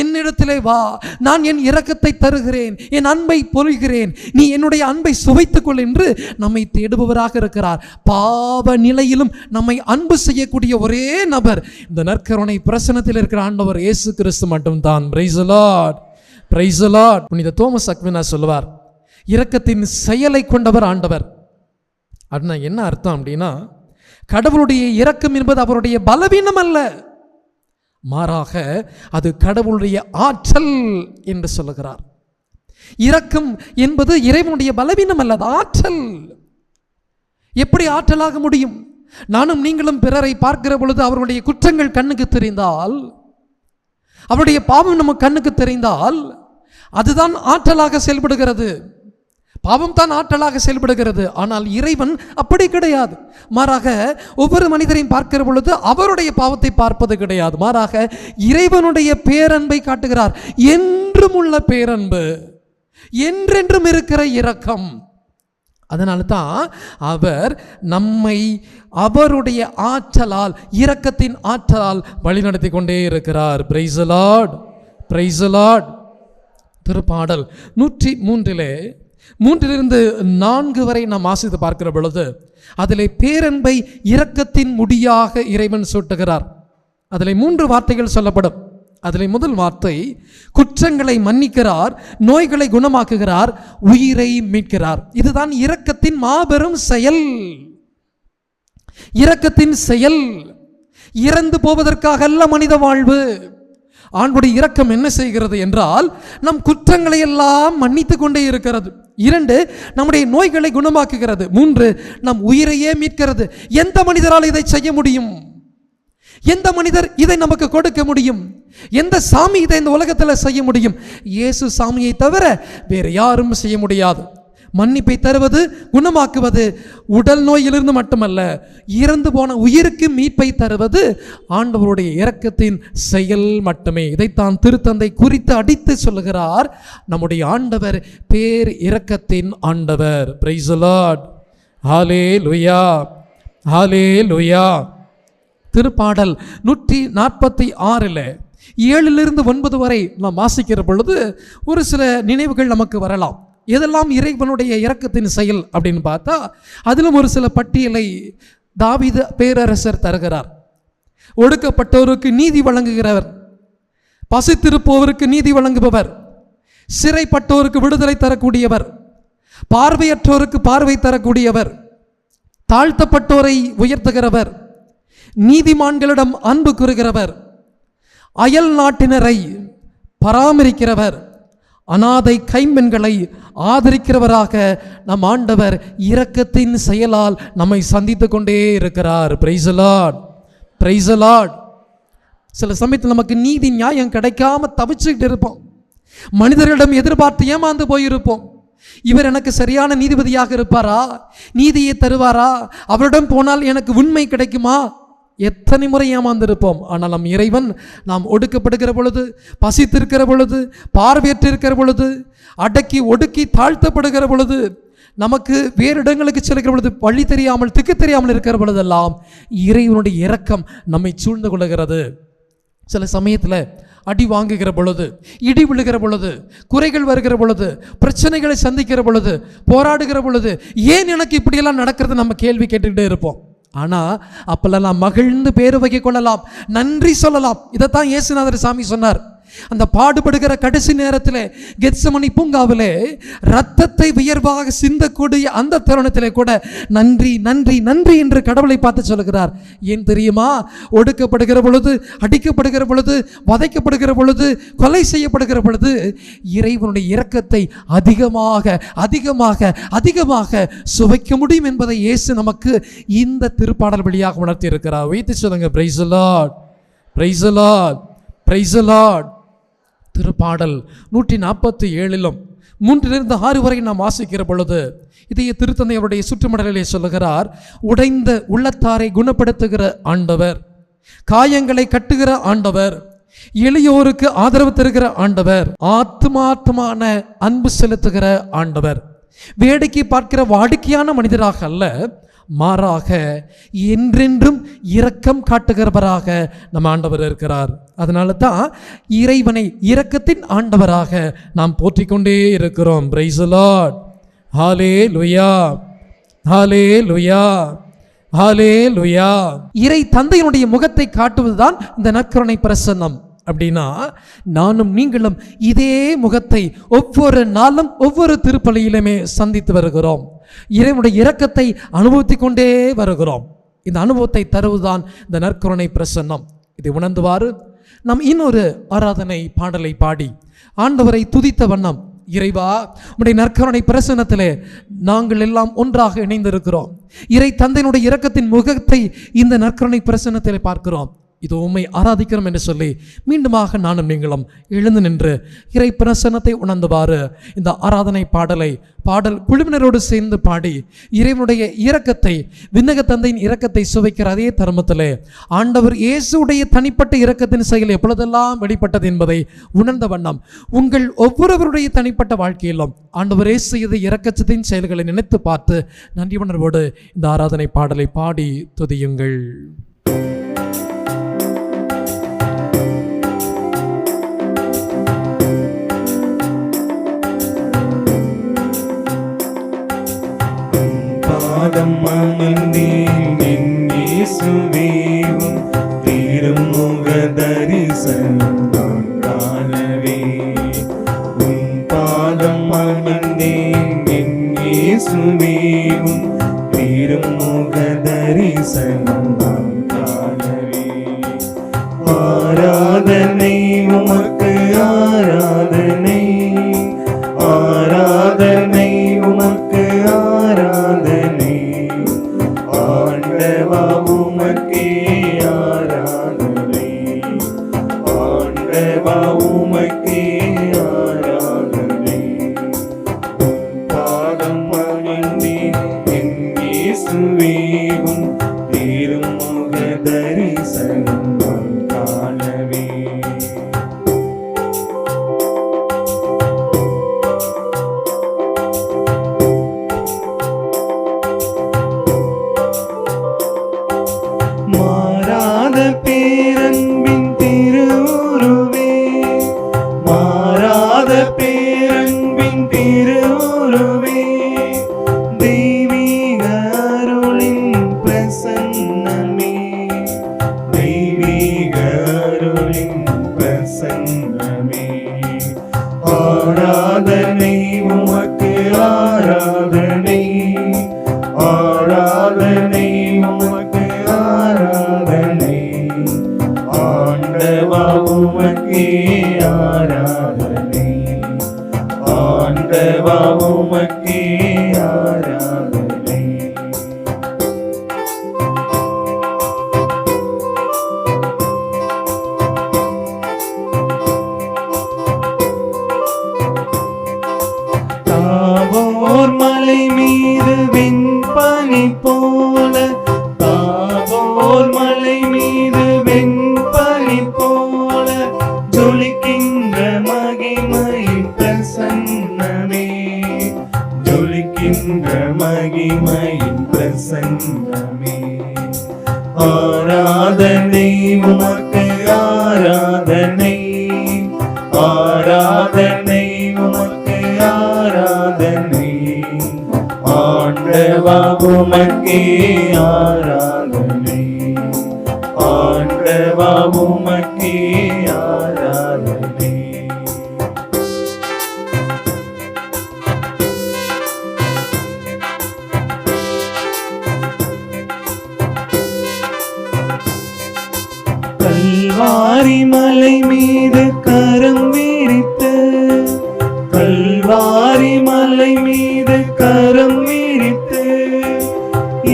என்னிடத்திலே வா, நான் என் இரக்கத்தை தருகிறேன், என் அன்பை பொழிகிறேன், நீ என்னுடைய அன்பை சுவைத்துக்கொள் என்று நம்மை தேடுபவராக இருக்கிறார். பாவ நிலையிலும் நம்மை அன்பு செய்யக்கூடிய ஒரே நபர் இந்த நற்கருணை பிரசன்னத்தில் இருக்கிற ஆண்டவர் இயேசு கிறிஸ்து மட்டும்தான். Price the Lord, praise the Lord. புனித தோமஸ் அக்வினாஸ் சொல்லுவார், இரக்கத்தின் செயலை கொண்டவர் ஆண்டவர். அப்படின்னா என்ன அர்த்தம் அப்படின்னா, கடவுளுடைய இரக்கம் என்பது அவருடைய பலவீனம் அல்ல, மாறாக அது கடவுளுடைய ஆற்றல் என்று சொல்லுகிறார். இரக்கம் என்பது இறைவனுடைய பலவீனம் அல்ல, அது ஆற்றல். எப்படி ஆற்றலாக முடியும்? நானும் நீங்களும் பிறரை பார்க்கிற பொழுது அவருடைய குற்றங்கள் கண்ணுக்கு தெரிந்தால், அவருடைய பாவம் நம்ம கண்ணுக்கு தெரிந்தால், அதுதான் ஆற்றலாக செயல்படுகிறது. பாவம் தான் ஆற்றலாக செயல்படுகிறது. ஆனால் இறைவன் அப்படி கிடையாது. மாறாக ஒவ்வொரு மனிதரையும் பார்க்கிற பொழுது அவருடைய பாவத்தை பார்ப்பது கிடையாது. மாறாக இறைவனுடைய பேரன்பை காட்டுகிறார். என்றும் உள்ள பேரன்பு, என்றென்றும் இருக்கிற இரக்கம். அதனால தான் அவர் நம்மை அவருடைய ஆற்றலால், இரக்கத்தின் ஆற்றலால் வழிநடத்தி கொண்டே இருக்கிறார். Price the Lord, praise the Lord. திருப்பாடல் 103 3 4 வரை நாம் வாசித்து பார்க்கிற பொழுது அதிலே பேரன்பை இரக்கத்தின் முடியாக இறைவன் சூட்டுகிறார். அதிலே 3 வார்த்தைகள் சொல்லப்படும். அதிலே முதல் வார்த்தை, குற்றங்களை மன்னிக்கிறார், நோய்களை குணமாக்குகிறார், உயிரை மீட்கிறார். இதுதான் இரக்கத்தின் மாபெரும் செயல். இரக்கத்தின் செயல். இறந்து போவதற்காக அல்ல மனித வாழ்வு. ஆண்டுடைய இரக்கம் என்ன செய்கிறது என்றால், நம் குற்றங்களை எல்லாம் மன்னித்து கொண்டே இருக்கிறது. 2, நம்முடைய நோய்களை குணமாக்குகிறது. 3, நம் உயிரையே மீட்கிறது. எந்த மனிதரால் இதை செய்ய முடியும்? எந்த மனிதர் இதை நமக்கு கொடுக்க முடியும்? எந்த சாமி இதை இந்த உலகத்தில் செய்ய முடியும்? இயேசு சாமியை தவிர வேறு யாரும் செய்ய முடியாது. மன்னிப்பை தருவது, குணமாக்குவது உடல் நோயிலிருந்து மட்டுமல்ல, இறந்து போன உயிருக்கு மீட்பை தருவது ஆண்டவருடைய இரக்கத்தின் செயல் மட்டுமே. இதைத்தான் திருத்தந்தை குறித்து அடித்து சொல்லுகிறார். நம்முடைய ஆண்டவர் பேர் இரக்கத்தின் ஆண்டவர். பிரைஸ் தி லார்ட், ஹல்லேலூயா, ஹல்லேலூயா. திருப்பாடல் 146 7 9 வரை நாம் வாசிக்கிற பொழுது ஒரு சில நினைவுகள் நமக்கு வரலாம். எதெல்லாம் இறைவனுடைய இரக்கத்தின் செயல் அப்படின்னு பார்த்தா, அதிலும் ஒரு சில பட்டியலை தாவீது பேரரசர் தருகிறார். ஒடுக்கப்பட்டோருக்கு நீதி வழங்குகிறவர், பசித்திருப்போருக்கு நீதி வழங்குபவர், சிறைப்பட்டோருக்கு விடுதலை தரக்கூடியவர், பார்வையற்றோருக்கு பார்வை தரக்கூடியவர், தாழ்த்தப்பட்டோரை உயர்த்துகிறவர், நீதிமான்களிடம் அன்பு கூறுகிறவர், அயல் நாட்டினரை பராமரிக்கிறவர், அனாதை கைம்பெண்களை ஆதரிக்கிறவராக நம் ஆண்டவர் இரக்கத்தின் செயலால் நம்மை சந்தித்து கொண்டே இருக்கிறார். Price the Lord, praise the Lord. சில சமயத்தில் நமக்கு நீதி நியாயம் கிடைக்காம தவிச்சுக்கிட்டு இருப்போம். மனிதர்களிடம் எதிர்பார்த்து ஏமாந்து போயிருப்போம். இவர் எனக்கு சரியான நீதிபதியாக இருப்பாரா, நீதியை தருவாரா, அவரிடம் போனால் எனக்கு உண்மை கிடைக்குமா, எத்தனை முறை ஏமாந்திருப்போம். ஆனால் நம் இறைவன் நாம் ஒடுக்கப்படுகிற பொழுது, பசித்திருக்கிற பொழுது, பார்வையற்றிருக்கிற பொழுது, அடக்கி ஒடுக்கி தாழ்த்தப்படுகிற பொழுது, நமக்கு வேறு இடங்களுக்கு செல்கிற பொழுது, வழி தெரியாமல் திக்கு தெரியாமல் இருக்கிற பொழுதெல்லாம் இறைவனுடைய இரக்கம் நம்மை சூழ்ந்து கொள்கிறது. சில சமயத்தில் அடி வாங்குகிற பொழுது, இடி விழுகிற பொழுது, குறைகள் வருகிற பொழுது, பிரச்சனைகளை சந்திக்கிற பொழுது, போராடுகிற பொழுது, ஏன் எனக்கு இப்படியெல்லாம் நடக்கிறது நம்ம கேள்வி கேட்டுக்கிட்டே இருப்போம். ஆனால் அப்பெல்லாம் நாம் மகிழ்ந்து பேரு வகை கொள்ளலாம், நன்றி சொல்லலாம். இதைத்தான் இயேசுநாதர் சாமி சொன்னார். அந்த பாடுபடுகிற கடைசி நேரத்தில் கெத்சமனி பூங்காவிலே ரத்தத்தை வியர்வாக சிந்தக்கூடிய அந்த தருணத்திலே கூட நன்றி நன்றி நன்றி என்று கடவுளை பார்த்து சொல்லுகிறார். ஏன் தெரியுமா? ஒடுக்கப்படுகிற பொழுது, அடிக்கப்படுகிற பொழுது, வதைக்கப்படுகிற பொழுது, கொலை செய்யப்படுகிற பொழுது இறைவனுடைய இரக்கத்தை அதிகமாக அதிகமாக அதிகமாக சுவைக்க முடியும் என்பதை இயேசு நமக்கு இந்த திருப்பாடல் வழியாக உணர்த்தி இருக்கிறார். வைத்து சொல்லுங்க, praise the Lord, praise the Lord, praise the Lord. திருப்பாடல் 147 3-6 வரை நாம் வாசிக்கிற பொழுது இதையே திருத்தந்தை அவருடைய சுற்றுமடலிலே சொல்லுகிறார். உடைந்த உள்ளத்தாரை குணப்படுத்துகிற ஆண்டவர், காயங்களை கட்டுகிற ஆண்டவர், எளியோருக்கு ஆதரவு தருகிற ஆண்டவர், ஆத்மார்த்தமான அன்பு செலுத்துகிற ஆண்டவர், வேடிக்கை பார்க்கிற வாடிக்கையான மனிதராக அல்ல, மாறாக என்றென்றும் இரக்கம் காட்டுகிறவராக நம்ம ஆண்டவர் இருக்கிறார். அதனால தான் இறைவனை இரக்கத்தின் ஆண்டவராக நாம் போற்றிக்கொண்டே இருக்கிறோம். Price the Lord, hallelujah, hallelujah, ஹல்லேலூயா. இறை தந்தையினுடைய முகத்தை காட்டுவதுதான் இந்த நற்கருணை பிரசன்னம். அப்படின்னா நானும் நீங்களும் இதே முகத்தை ஒவ்வொரு நாளும் ஒவ்வொரு திருப்பலியிலுமே சந்தித்து வருகிறோம். இறைவனுடைய இரக்கத்தை அனுபவித்து கொண்டே வருகிறோம். இந்த அனுபவத்தை தருவதுதான் இந்த நற்கருணை பிரசன்னம். இதை உணர்ந்துவாறு நாம் இன்னொரு ஆராதனை பாடலை பாடி ஆண்டவரை துதித்த வண்ணம், இறைவா உம்முடைய நற்கருணை பிரசன்னத்திலே நாங்கள் எல்லாம் ஒன்றாக இணைந்திருக்கிறோம். இறை தந்தையினுடைய இரக்கத்தின் முகத்தை இந்த நற்கருணை பிரசன்னத்திலே பார்க்கிறோம். இது உம்மை ஆராதிக்கிறோம் என்று சொல்லி மீண்டுமாக நானும் நீங்களும் எழுந்து நின்று இறை பிரசன்னத்தை உணர்ந்துவாறு இந்த ஆராதனை பாடல் குழுவினரோடு சேர்ந்து பாடி இறைவனுடைய இரக்கத்தை, விண்ணக தந்தையின் இரக்கத்தை சுவைக்கிற அதே தருமத்திலே ஆண்டவர் இயேசுடைய தனிப்பட்ட இரக்கத்தின் செயல் எப்பொழுதெல்லாம் வெளிப்பட்டது என்பதை உணர்ந்த வண்ணம் உங்கள் ஒவ்வொருவருடைய தனிப்பட்ட வாழ்க்கையிலும் ஆண்டவர் இயேசு செய்த இரக்கத்தின் செயல்களை நினைத்து பார்த்து நன்றி உணர்வோடு இந்த ஆராதனை பாடலை பாடி துதியுங்கள். பாதம் அமர்ந்தேன் என் இயேசுவேவும் திருமுக தரிசனம் நான் காணவே. உன் பாதம் அமர்ந்தேன் என் இயேசுவேவும் திருமுக தரிசனம் நான் காணவே. ஆராதனை உமக்கு ஆராதனை, ஆராதனை உமக்கு ஆராதனை, ஆண்டவா உமக்கே ஆராதனை, ஆண்டவா உமக்கே ஆராதனை. பாதம் பணிந்தேன் என் இயேசுவேவும் திருமுக தரிசனம் நான் காணவே. மாறாத பேரன்பின் திருவுருவே, மாறாத பேரன்பின் திருவுருவே, தெய்வீக அருளின் பிரசன்னமே, தெய்வீக அருளின் பிரசன்னமே. ஆராதனை உமக்கு ஆராதனை, ஆராதனை உமக்கு ஆராதனை, ஆண்டவா உமக்கே ஆராதனை, ஆண்டவா உமக்கே ஆராதனை. தாபோர் மலை மீது வெண்பனி போல, தாபோர் மலை மீது வெண்பனி போல ஜொலிக்கின்ற மகிமையின் பிரசன்னமே, ஜொலிக்கின்ற மகிமையின் பிரசன்னமே. ஆராதனை உமக்கு ஆராதனை, ஆண்டவா உமக்கே ஆராதனை, ஆண்டவா உமக்கே ஆராதனை. கல்வாரி மலை மீது கரம் விரித்து, கல்வாரி மலை மீது கரம் விரித்து,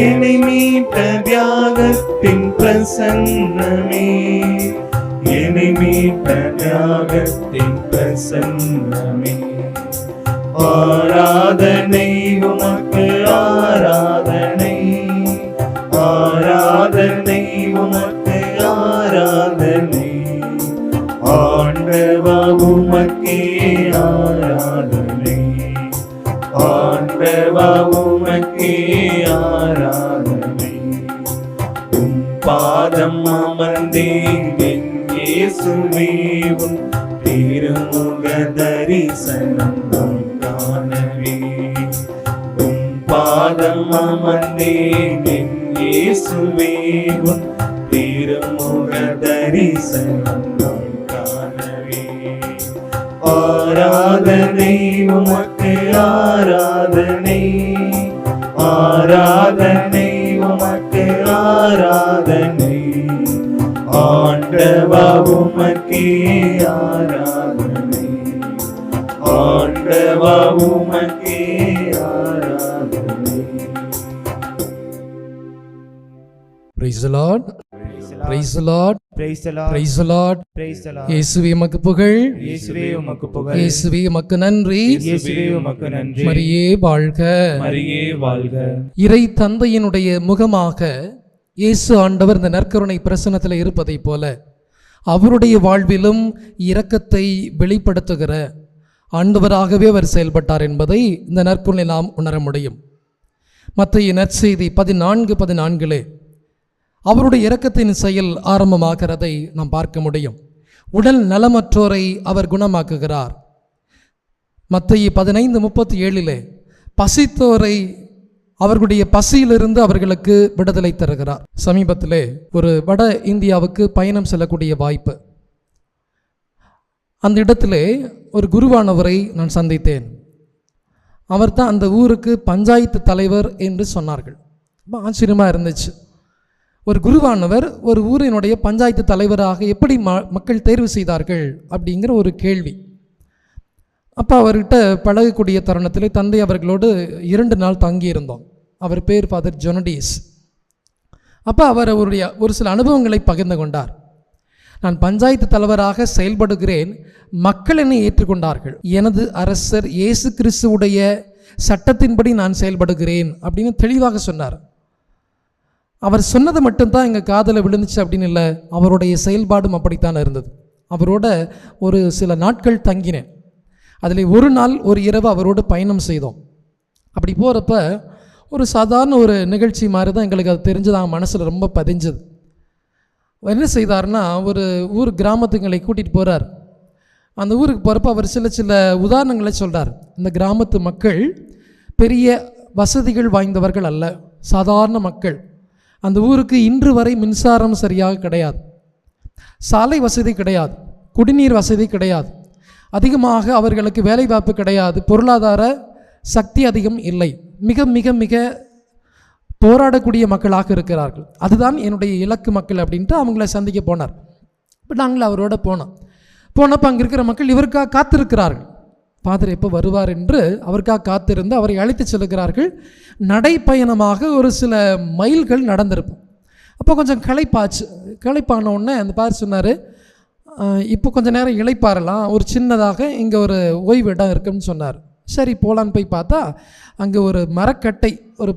என்னை மீட்ட தியாகத்தின் பிரசன்னமே, என்னை மீட்ட தியாகத்தின் பிரசன்னமே. ஆராதனை உமக்கு ஆராதனை, ஆராதனை உமக்கு ஆராதனை, ஆண்டவா உமக்கே ஆராதனை, ஆண்டவா உமக்கே ஆராதனை. உம் பாதம் அமர்ந்தேன் என் இயேசுவே, உன் திருமுக தரிசனம் நான் காணவே. உம் பாதம் அமர்ந்தேன் என் இயேசுவே, உன் திருமுக தரிசனம் நான் காணவே. ஆராதனை உமக்கு ஆராதனை, ஆராதனை உமக்கு ஆராதனை, ஆண்டவா உமக்கே ஆராதனை, ஆண்டவா உமக்கே ஆராதனை. Praise the Lord. Praise the Lord. Praise the Lord. Praise the Lord. Praise the Lord. இயேசுவே உமக்கு புகழ், இயேசுவே உமக்கு புகழ், இயேசுவே உமக்கு நன்றி, இயேசுவே உமக்கு நன்றி. மரியே வாழ்க. மரியே வாழ்க. இறை தந்தையினுடைய முகமாக இயேசு ஆண்டவர் இந்த நற்கருணை பிரசன்னத்தில் இருப்பதைப் போல அவருடைய வாழ்விலும் இரக்கத்தை வெளிப்படுத்துகிற ஆண்டவராகவே அவர் செயல்பட்டார் என்பதை இந்த நற்கருணை நாம் உணர முடியும். மத்தேயு நற்செய்தி 14:14 அவருடைய இரக்கத்தின் செயல் ஆரம்பமாகிறதை நாம் பார்க்க முடியும். உடல் நலமற்றோரை அவர் குணமாக்குகிறார். மத்தேயு 15:37 பசித்தோரை அவர்களுடைய பசியிலிருந்து அவர்களுக்கு விடுதலை தருகிறார். சமீபத்திலே ஒரு வட இந்தியாவுக்கு பயணம் செல்லக்கூடிய வாய்ப்பு. அந்த இடத்திலே ஒரு குருவானவரை நான் சந்தித்தேன். அவர் தான் அந்த ஊருக்கு பஞ்சாயத்து தலைவர் என்று சொன்னார்கள். ரொம்ப ஆச்சரியமாக இருந்துச்சு. ஒரு குருவானவர் ஒரு ஊரினுடைய பஞ்சாயத்து தலைவராக எப்படி மக்கள் தேர்வு செய்தார்கள் அப்படிங்கிற ஒரு கேள்வி. அப்போ அவர்கிட்ட பழகக்கூடிய தருணத்தில் தந்தை அவர்களோடு 2 நாள் தங்கியிருந்தோம். அவர் பேர் ஃபாதர் ஜொனடிஸ். அப்போ அவர் அவருடைய ஒரு சில அனுபவங்களை பகிர்ந்து கொண்டார். நான் பஞ்சாயத்து தலைவராக செயல்படுகிறேன், மக்கள் என்னை ஏற்றுக்கொண்டார்கள், எனது அரசர் இயேசு கிறிஸ்துவுடைய சட்டத்தின்படி நான் செயல்படுகிறேன் அப்படின்னு தெளிவாக சொன்னார். அவர் சொன்னது மட்டும்தான் எங்கள் காதில் விழுந்துச்சு அப்படின்னு இல்லை, அவருடைய செயல்பாடும் அப்படித்தான் இருந்தது. அவரோட ஒரு சில நாட்கள் தங்கினேன். அதில் ஒரு நாள் ஒரு இரவு அவரோடு பயணம் செய்தோம். அப்படி போகிறப்ப ஒரு சாதாரண ஒரு நிகழ்ச்சி மாதிரி தான் எங்களுக்கு அது தெரிஞ்சது, மனசில் ரொம்ப பதிஞ்சது. என்ன செய்தார்னா, ஒரு ஊர் கிராமத்துங்களை கூட்டிகிட்டு போகிறார். அந்த ஊருக்கு போகிறப்ப அவர் சில சில உதாரணங்களை சொல்கிறார். இந்த கிராமத்து மக்கள் பெரிய வசதிகள் வாய்ந்தவர்கள் அல்ல, சாதாரண மக்கள். அந்த ஊருக்கு இன்று வரை மின்சாரம் சரியாக கிடையாது, சாலை வசதி கிடையாது, குடிநீர் வசதி கிடையாது, அதிகமாக அவர்களுக்கு வேலைவாய்ப்பு கிடையாது, பொருளாதார சக்தி அதிகம் இல்லை, மிக மிக மிக போராடக்கூடிய மக்களாக இருக்கிறார்கள். அதுதான் என்னுடைய இலக்கு மக்கள் அப்படின்ட்டு அவங்கள சந்திக்க போனார். இப்போ நாங்கள் அவரோட போனப்போ அங்கே இருக்கிற மக்கள் இவருக்காக காத்திருக்கிறார்கள். ஃபாதர் எப்போ வருவார் என்று அவருக்காக காத்திருந்து அவரை அழைத்து செல்கிறார்கள். நடைப்பயணமாக ஒரு சில மைல்கள் நடந்திருப்போம். அப்போ கொஞ்சம் களைப்பான உடனே அந்த பார் சொன்னார், இப்போ கொஞ்சம் நேரம் இளைப்பாறலாம், ஒரு சின்னதாக இங்கே ஒரு ஓய்வு இடம் இருக்குன்னு சொன்னார். சரி போகலான்னு போய் பார்த்தா அங்கே ஒரு மரக்கட்டை, ஒரு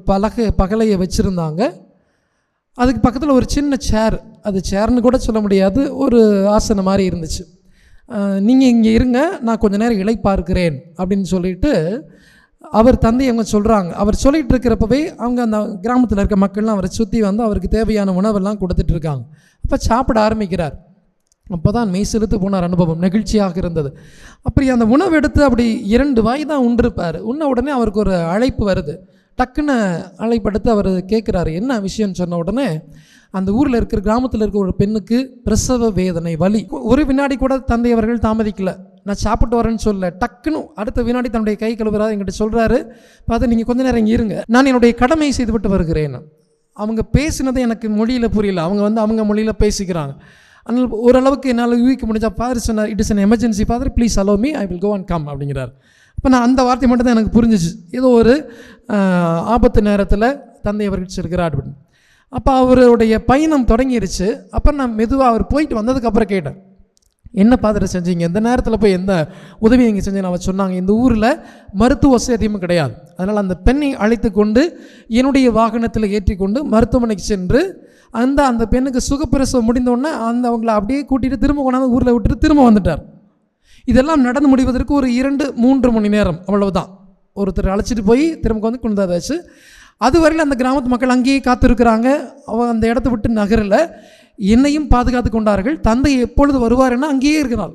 பகலையை வச்சுருந்தாங்க. அதுக்கு பக்கத்தில் ஒரு சின்ன சேர், அது சேர்னு கூட சொல்ல முடியாது, ஒரு ஆசனம் மாதிரி இருந்துச்சு. நீங்கள் இங்கே இருங்க, நான் கொஞ்சம் நேரம் இளைப்பார்க்கிறேன் அப்படின்னு சொல்லிட்டு அவர் தந்தை அவங்க சொல்கிறாங்க. அவர் சொல்லிகிட்டு இருக்கிறப்பவே அவங்க அந்த கிராமத்தில் இருக்க மக்கள்லாம் அவரை சுற்றி வந்து அவருக்கு தேவையான உணவெல்லாம் கொடுத்துட்ருக்காங்க. அப்போ சாப்பிட ஆரம்பிக்கிறார். அப்போ தான் மெய் செலுத்து போனார். அனுபவம் நெகிழ்ச்சியாக இருந்தது. அப்படி அந்த உணவு எடுத்து அப்படி 2 வாய் தான் உண்டிருப்பார். உன்ன உடனே அவருக்கு ஒரு அழைப்பு வருது, டக்குன்னு அழைப்படுத்து அவர் கேட்குறாரு, என்ன விஷயம்னு சொன்ன உடனே அந்த ஊரில் இருக்கிற கிராமத்தில் இருக்கிற ஒரு பெண்ணுக்கு பிரசவ வேதனை வலி. ஒரு வினாடி கூட தந்தை அவர்கள் தாமதிக்கல. நான் சாப்பிட்டு வரேன்னு சொல்ல, டக்குன்னு அடுத்த வினாடி தன்னுடைய கை கழுவுறாரு, என்கிட்ட சொல்கிறாரு, பார்த்து நீங்கள் கொஞ்ச நேரம் இங்கே இருங்க, நான் என்னுடைய கடமையை செய்துவிட்டு வருகிறேன். அவங்க பேசினது எனக்கு மொழியில் புரியல, அவங்க மொழியில் பேசிக்கிறாங்க. அதனால் ஓரளவுக்கு என்னால் யூகிக்க முடிஞ்சால் ஃபாதர் சொன்னார், it is an emergency father, please allow me, I will go and come அப்படிங்கிறார். அப்போ நான் அந்த வார்த்தை மட்டும் தான் எனக்கு புரிஞ்சிச்சு, ஏதோ ஒரு ஆபத்து நேரத்தில் தந்தை அவர்கள் இருக்கிறார் அப்படின்னு. அப்போ அவருடைய பயணம் தொடங்கிருச்சு. அப்புறம் நான் மெதுவாக அவர் போயிட்டு வந்ததுக்கப்புறம் கேட்டேன், என்ன பாதரை செஞ்சீங்க, இந்த நேரத்தில் போய் எந்த உதவி நீங்கள் செஞ்சீங்க? அவர் சொன்னாங்க, இந்த ஊரில் மருத்துவ வசதியும் கிடையாது, அதனால் அந்த பெண்ணை அழைத்து கொண்டு என்னுடைய வாகனத்தில் ஏற்றி கொண்டு மருத்துவமனைக்கு சென்று அந்த பெண்ணுக்கு சுகப்பிரசவம் முடிந்தோடனே அவங்கள அப்படியே கூட்டிகிட்டு திரும்ப கொண்டாந்து ஊரில் விட்டுட்டு திரும்ப வந்துட்டார். இதெல்லாம் நடந்து முடிவதற்கு ஒரு 2-3 மணி நேரம் அவ்வளவுதான். ஒருத்தர் அழைச்சிட்டு போய் திரும்ப வந்து கொண்டாதாச்சு. அதுவரையில் அந்த கிராமத்து மக்கள் அங்கேயே காத்திருக்கிறாங்க. அந்த இடத்த விட்டு நகரில் என்னையும் பாதுகாத்து கொண்டார்கள். தந்தை எப்பொழுது வருவாருன்னா அங்கேயே இருக்கிறாள்.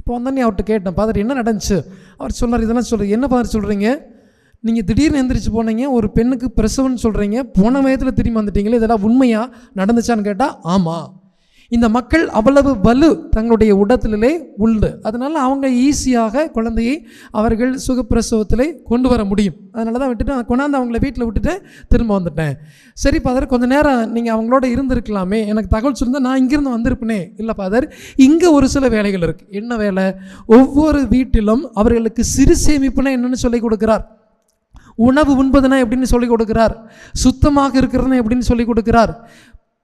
இப்போ வந்தோடனே அவர்கிட்ட கேட்டேன், பாதர் என்ன நடந்துச்சு? அவர் சொன்னார், இதெல்லாம் சொல்கிறீங்க, என்ன பாதர் சொல்கிறீங்க, நீங்கள் திடீர்னு எந்திரிச்சு போனீங்க, ஒரு பெண்ணுக்கு பிரசவம்னு சொல்கிறீங்க, போன வயதில் திரும்பி வந்துட்டீங்களே, இதெல்லாம் உண்மையாக நடந்துச்சான்னு கேட்டால் ஆமாம். இந்த மக்கள் அவ்வளவு வலு தங்களுடைய உடத்திலே உண்டு, அதனால் அவங்க ஈஸியாக குழந்தையை அவர்கள் சுகப்பிரசவத்திலே கொண்டு வர முடியும். அதனால தான் விட்டுட்டு கொண்டாந்து அவங்கள வீட்டில் விட்டுட்டு திரும்ப வந்துட்டேன். சரி ஃபாதர், கொஞ்சம் நேரம் நீங்கள் அவங்களோட இருந்திருக்கலாமே, எனக்கு தகவல் சொல்லியிருந்தால் நான் இங்கிருந்து வந்திருப்பேனே. இல்லை ஃபாதர், இங்கே ஒரு சில வேலைகள் இருக்குது. என்ன வேலை? ஒவ்வொரு வீட்டிலும் அவர்களுக்கு சிறு சேமிப்புனா என்னென்னு சொல்லிக் கொடுக்குறார், உணவு உண்பதுனா எப்படின்னு சொல்லிக் கொடுக்குறார், சுத்தமாக இருக்கிறதுனா எப்படின்னு சொல்லிக் கொடுக்குறார்,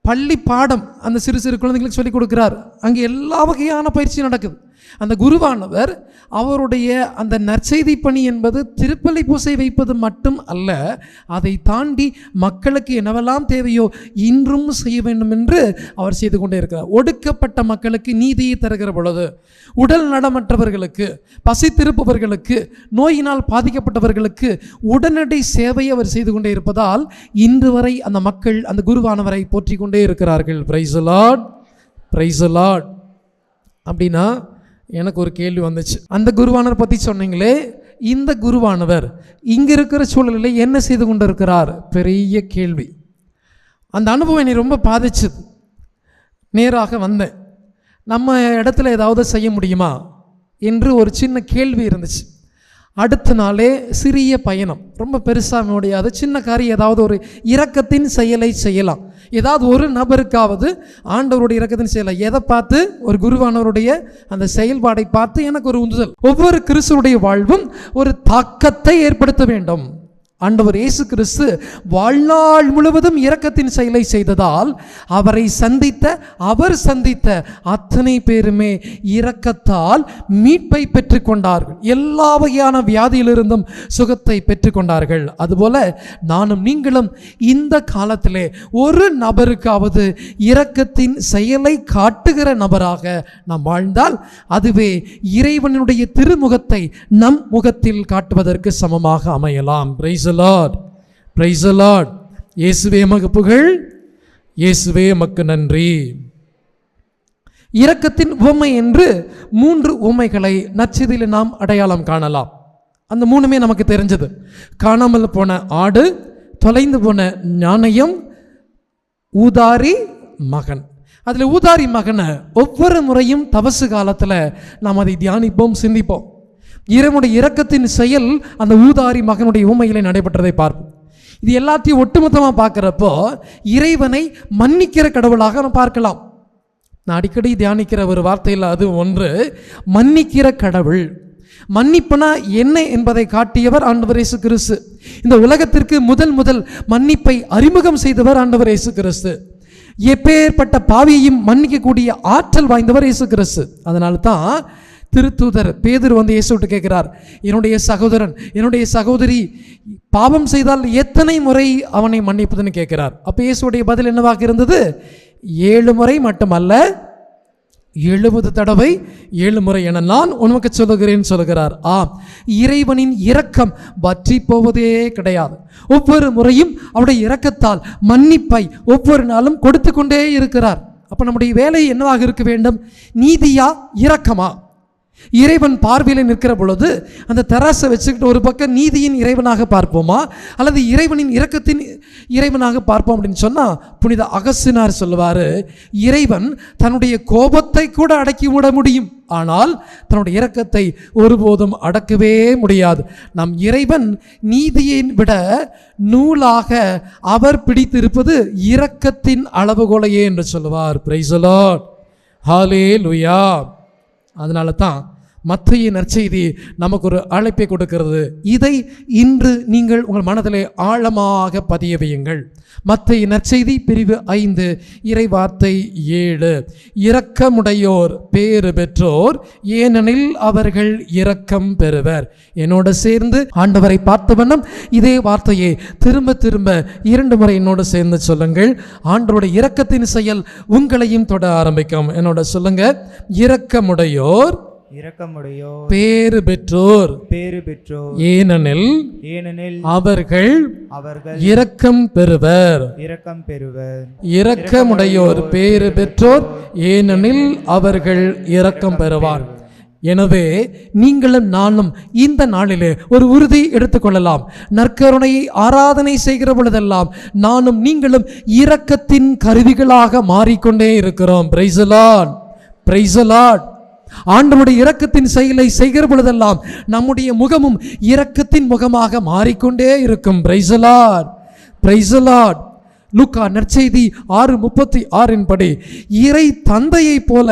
பள்ளி பாடம் அந்த சிறு சிறு குழந்தைகளுக்கு சொல்லிக் கொடுக்குறார். அங்கே எல்லா வகையான பயிற்சி நடக்குது. அந்த குருவானவர் அவருடைய அந்த நற்செய்தி பணி என்பது திருப்பலி பூசை வைப்பது மட்டும் அல்ல, அதை தாண்டி மக்களுக்கு என்னவெல்லாம் தேவையோ இன்றும் செய்ய வேண்டும் என்று அவர் செய்து கொண்டே இருக்கிறார். ஒடுக்கப்பட்ட மக்களுக்கு நீதியை தருகிற பொழுது, உடல் நலமற்றவர்களுக்கு, பசித்திருப்பவர்களுக்கு, நோயினால் பாதிக்கப்பட்டவர்களுக்கு உடனடி சேவையை அவர் செய்து கொண்டே இருப்பதால் இன்று வரை அந்த மக்கள் அந்த குருவானவரை போற்றி கொண்டே இருக்கிறார்கள். Price the Lord, praise the Lord. அப்படின்னா எனக்கு ஒரு கேள்வி வந்துச்சு, அந்த குருவானவர் பற்றி சொன்னீங்களே, இந்த குருவானவர் இங்கே இருக்கிற சூழலில் என்ன செய்து கொண்டு இருக்கிறார்? பெரிய கேள்வி. அந்த அனுபவம் என்னை ரொம்ப பாதிச்சுது. நேராக வந்தேன், நம்ம இடத்துல ஏதாவது செய்ய முடியுமா என்று ஒரு சின்ன கேள்வி இருந்துச்சு. அடுத்த நாளே சிறிய பயணம், ரொம்ப பெருசாக முடியாது, சின்ன காரியம், ஏதாவது ஒரு இரக்கத்தின் செயலை செய்யலாம், ஏதாவது ஒரு நபருக்காவது ஆண்டவருடைய இரக்கத்தின் செயலை. எதை பார்த்து? ஒரு குருவானவருடைய அந்த செயல்பாடை பார்த்து எனக்கு ஒரு உந்துதல். ஒவ்வொரு கிறிஸ்துவுடைய வாழ்வும் ஒரு தாக்கத்தை ஏற்படுத்த வேண்டும். ஆண்டவர் இயேசு கிறிஸ்து வாழ்நாள் முழுவதும் இரக்கத்தின் செயலை செய்ததால் அவர் சந்தித்த அத்தனை பேருமே இரக்கத்தால் மீட்பை பெற்றுக்கொண்டார்கள். எல்லா வகையான வியாதியிலிருந்தும் சுகத்தை பெற்றுக்கொண்டார்கள். அதுபோல நானும் நீங்களும் இந்த காலத்திலே ஒரு நபருக்காவது இரக்கத்தின் செயலை காட்டுகிற நபராக நாம் வாழ்ந்தால் அதுவே இறைவனுடைய திருமுகத்தை நம் முகத்தில் காட்டுவதற்கு சமமாக அமையலாம். Price the Lord, praise the Lord. இயேசுவே உமக்கு புகழ், இயேசுவே உமக்கு நன்றி. இரக்கத்தின் உவமை என்று 3 உவமைகளை நற்செய்தியில் நாம் அடையாளம் காணலாம். அந்த 3மே நமக்கு தெரிஞ்சது. காணாமல் போன ஆடு, தொலைந்து போன நாணயம், ஊதாரி மகன். அதில் ஊதாரி மகனை ஒவ்வொரு முறையும் தவசு காலத்தில் நாம் அதை தியானிப்போம், சிந்திப்போம். இறைவனுடைய இரக்கத்தின் செயல் அந்த ஊதாரி மகனுடைய உவமையிலே நடைபெற்றதை பார்ப்போம். இது எல்லாத்தையும் ஒட்டுமொத்தமாக பார்க்குறப்போ இறைவனை மன்னிக்கிற கடவுளாக நாம் பார்க்கலாம். நான் அடிக்கடி தியானிக்கிற ஒரு வார்த்தையில் அது ஒன்று, மன்னிக்கிற கடவுள். மன்னிப்புனா என்ன என்பதை காட்டியவர் ஆண்டவர் இயேசு கிறிஸ்து. இந்த உலகத்திற்கு முதல் மன்னிப்பை அறிமுகம் செய்தவர் ஆண்டவர் இயேசு கிறிஸ்து. எப்பேற்பட்ட பாவியையும் மன்னிக்கக்கூடிய ஆற்றல் வாய்ந்தவர் இயேசு கிறிஸ்து. அதனால தான் திருத்தூதர் பேதுரு வந்து இயேசுவிட்டு கேட்கிறார், என்னுடைய சகோதரன், என்னுடைய சகோதரி பாவம் செய்தால் எத்தனை முறை அவனை மன்னிப்பதுன்னு கேட்கிறார். அப்போ இயேசுடைய பதில் என்னவாக இருந்தது? 7 முறை மட்டுமல்ல, 70 தடவை 7 முறை என நான் உனக்கு சொல்லுகிறேன் சொல்லுகிறார். இறைவனின் இரக்கம் வற்றி போவதே கிடையாது. ஒவ்வொரு முறையும் அவருடைய இரக்கத்தால் மன்னிப்பை ஒவ்வொரு நாளும் கொடுத்து கொண்டே இருக்கிறார். அப்போ நம்முடைய வேலை என்னவாக இருக்க வேண்டும்? நீதியா இரக்கமா? இறைவன் பார்வையில் நிற்கிற பொழுது அந்த தராசை வச்சுக்கிட்டு ஒரு பக்கம் நீதியின் இறைவனாக பார்ப்போமா அல்லது இறைவனின் இரக்கத்தின் இறைவனாக பார்ப்போம் அப்படின்னு சொன்னால் புனித அகஸ்தினார் சொல்லுவார், இறைவன் தன்னுடைய கோபத்தை கூட அடக்கி விட முடியும், ஆனால் தன்னுடைய இரக்கத்தை ஒருபோதும் அடக்கவே முடியாது. நம் இறைவன் நீதியை விட நூலாக அவர் பிடித்திருப்பது இரக்கத்தின் அளவுகோலையே என்று சொல்லுவார். பிரைஸ் தி லார்ட், ஹல்லேலூயா. அதனால தான் மத்தேயு நற்செய்தி நமக்கு ஒரு அழைப்பை கொடுக்கிறது. இதை இன்று நீங்கள் உங்கள் மனதிலே ஆழமாக பதிய வையுங்கள். மத்தேயு நற்செய்தி பிரிவு 5 இறை வார்த்தை 7, இரக்கமுடையோர் பேறு பெற்றோர், ஏனெனில் அவர்கள் இரக்கம் பெறுவர். என்னோட சேர்ந்து ஆண்டவரை பார்த்த வண்ணம் இதே வார்த்தையை திரும்ப திரும்ப 2 முறை என்னோட சேர்ந்து சொல்லுங்கள். ஆண்டவருடைய இரக்கத்தின் செயல் உங்களையும் தொட ஆரம்பிக்கும். என்னோட சொல்லுங்க, இரக்கமுடையோர் பேறு பெற்றோர், ஏனெனில் அவர்கள் இரக்கம் பெறுவர். இரக்கமுடையோர் பேறு பெற்றோர், ஏனெனில் அவர்கள் இரக்கம் பெறுவார். எனவே நீங்களும் நானும் இந்த நாளிலே ஒரு உறுதி எடுத்துக்கொள்ளலாம். நற்கருணையை ஆராதனை செய்கிற பொழுதெல்லாம் நானும் நீங்களும் இரக்கத்தின் கருவிகளாக மாறிக்கொண்டே இருக்கிறோம். Price the Lord, praise the Lord. ஆண்டவருடைய இரக்கத்தின் செயலை செய்கிற பொழுதெல்லாம் நம்முடைய முகமும் இரக்கத்தின் முகமாக மாறிக்கொண்டே இருக்கும். Praise the Lord, praise the Lord. லூக்கா நற்செய்தி 6:36 படி, இறை தந்தையை போல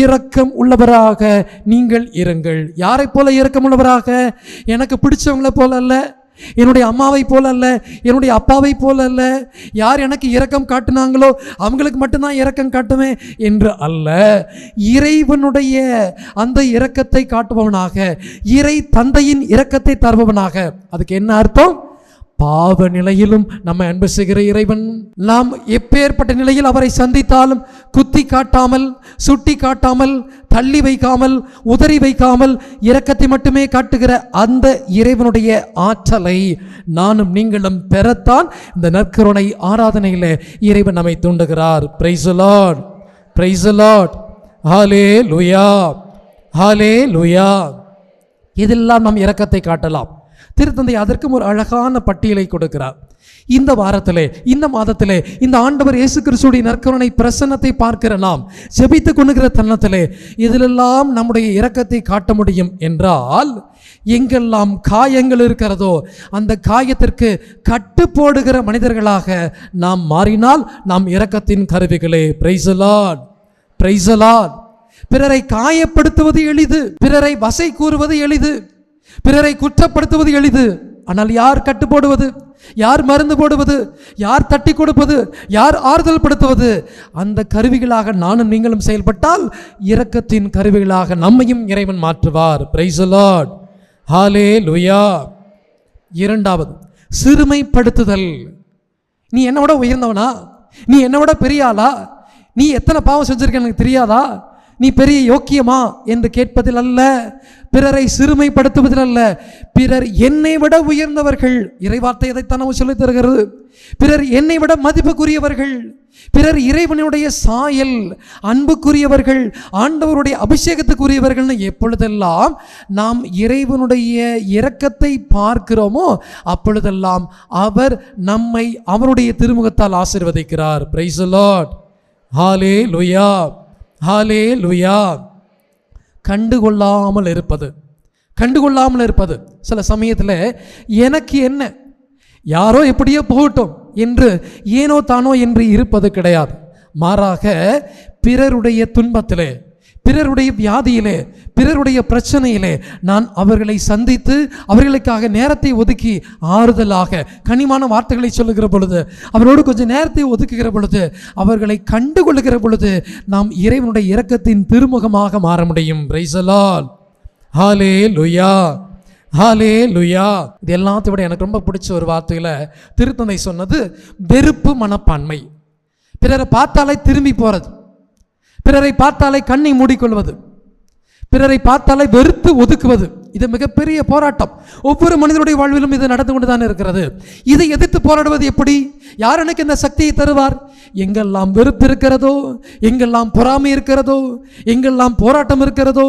இரக்கம் உள்ளவராக நீங்கள் இருங்கள். யாரை போல இரக்கம் உள்ளவராக? எனக்கு பிடிச்சவங்கள போல அல்ல, என்னுடைய அம்மாவை போல அல்ல, என்னுடைய அப்பாவை போல அல்ல, யார் எனக்கு இரக்கம் காட்டினாங்களோ அவங்களுக்கு மட்டும்தான் இரக்கம் காட்டுவேன் என்று அல்ல, இறைவனுடைய அந்த இரக்கத்தை காட்டுபவனாக, இறை தந்தையின் இரக்கத்தை தருபவனாக. அதுக்கு என்ன அர்த்தம்? பாவ நிலையிலும் நம்ம அன்பு செய்கிற இறைவன், நாம் எப்பேற்பட்ட நிலையில் அவரை சந்தித்தாலும் குத்தி காட்டாமல், சுட்டி காட்டாமல், தள்ளி வைக்காமல், உதறி வைக்காமல் இரக்கத்தை மட்டுமே காட்டுகிற அந்த இறைவனுடைய ஆற்றலை நானும் நீங்களும் பெறத்தான் இந்த நற்கருணை ஆராதனையில் இறைவன் நம்மை தூண்டுகிறார். Praise the Lord, praise the Lord, hallelujah, hallelujah. இதெல்லாம் நாம் இரக்கத்தை காட்டலாம். திருத்தந்தை அதற்கும் ஒரு அழகான பட்டியலை கொடுக்கிறார். இந்த வாரத்திலே, இந்த மாதத்திலே, இந்த ஆண்டவர் இயேசு கிறிஸ்துவின் நற்கருணை பிரசன்னத்தை பார்க்கிற நாம் ஜெபித்துக் கொள்ளுகிற தருணத்திலே இதிலெல்லாம் நம்முடைய இரக்கத்தை காட்ட முடியும் என்றால், எங்கெல்லாம் காயங்கள் இருக்கிறதோ அந்த காயத்திற்கு கட்டு போடுகிற மனிதர்களாக நாம் மாறினால் நாம் இரக்கத்தின் கருவிகளே. Praise the Lord, praise the Lord. பிறரை காயப்படுத்துவது எளிது, பிறரை வசை கூறுவது எளிது, பிறரை குற்றப்படுத்துவது எளிது. ஆனால் யார் கட்டு போடுவது, யார் மருந்து போடுவது, யார் தட்டி கொடுப்பது, யார் ஆறுதல் படுத்துவது? அந்த கருவிகளாக நானும் நீங்களும் செயல்பட்டால் இரக்கத்தின் கருவிகளாக நம்மையும் இறைவன் மாற்றுவார். பிரைஸ் தி லார்ட், ஹல்லேலூயா. இரண்டாவது, சிறுமைப்படுத்துதல். நீ என்னோட உயர்ந்தவனா? நீ என்னோட பெரிய ஆளா? நீ எத்தனை பாவம் செஞ்சிருக்க எனக்கு தெரியாதா? நீ பெரிய யோக்கியமா என்று கேட்பதில் அல்ல, பிறரை சிறுமைப்படுத்துவதில் அல்ல. பிறர் என்னை விட உயர்ந்தவர்கள், இறைவார்த்தை இதைத்தான் நம்ம சொல்லித் தருகிறது. பிறர் என்னை விட மதிப்புக்குரியவர்கள், பிறர் இறைவனுடைய சாயல், அன்புக்குரியவர்கள், ஆண்டவருடைய அபிஷேகத்துக்குரியவர்கள். எப்பொழுதெல்லாம் நாம் இறைவனுடைய இரக்கத்தை பார்க்கிறோமோ அப்பொழுதெல்லாம் அவர் நம்மை அவருடைய திருமுகத்தால் ஆசீர்வதிக்கிறார். பிரைஸ் தி லார்ட், ஹல்லேலூயா, ஹல்லேலூயா. கண்டுகொள்ளாமல் இருப்பது, கண்டுகொள்ளாமல் இருப்பது. சில சமயத்தில் எனக்கு என்ன, யாரோ எப்படியோ போகட்டும் என்று ஏனோ தானோ என்று இருப்பது கிடையாது. மாறாக பிறருடைய துன்பத்திலே, பிறருடைய வியாதியிலே, பிறருடைய பிரச்சனையிலே நான் அவர்களை சந்தித்து அவர்களுக்காக நேரத்தை ஒதுக்கி ஆறுதலாக கனிமான வார்த்தைகளை சொல்லுகிற பொழுது, அவரோடு கொஞ்சம் நேரத்தை ஒதுக்குகிற பொழுது, அவர்களை கண்டுகொள்ளுகிற பொழுது நாம் இறைவனுடைய இரக்கத்தின் திருமுகமாக மாற முடியும். பிரைஸ் தி லார்ட், ஹல்லேலூயா, ஹல்லேலூயா. இது எல்லாத்தையும் விட எனக்கு ரொம்ப பிடிச்ச ஒரு வார்த்தையில் திருத்தந்தை சொன்னது வெறுப்பு மனப்பான்மை. பிறரை பார்த்தாலே திரும்பி போறது, பிறரை பார்த்தாலே கண்ணை மூடிக்கொள்வது, பிறரை பார்த்தாலே வெறுத்து ஒதுக்குவது. இது மிகப்பெரிய போராட்டம். ஒவ்வொரு மனிதனுடைய வாழ்விலும் இது நடந்து கொண்டு தான் இருக்கிறது. இதை எதிர்த்து போராடுவது எப்படி? யார் எனக்கு இந்த சக்தியை தருவார்? எங்கெல்லாம் வெறுப்பு இருக்கிறதோ, எங்கெல்லாம் பொறாமை இருக்கிறதோ, எங்கெல்லாம் போராட்டம் இருக்கிறதோ,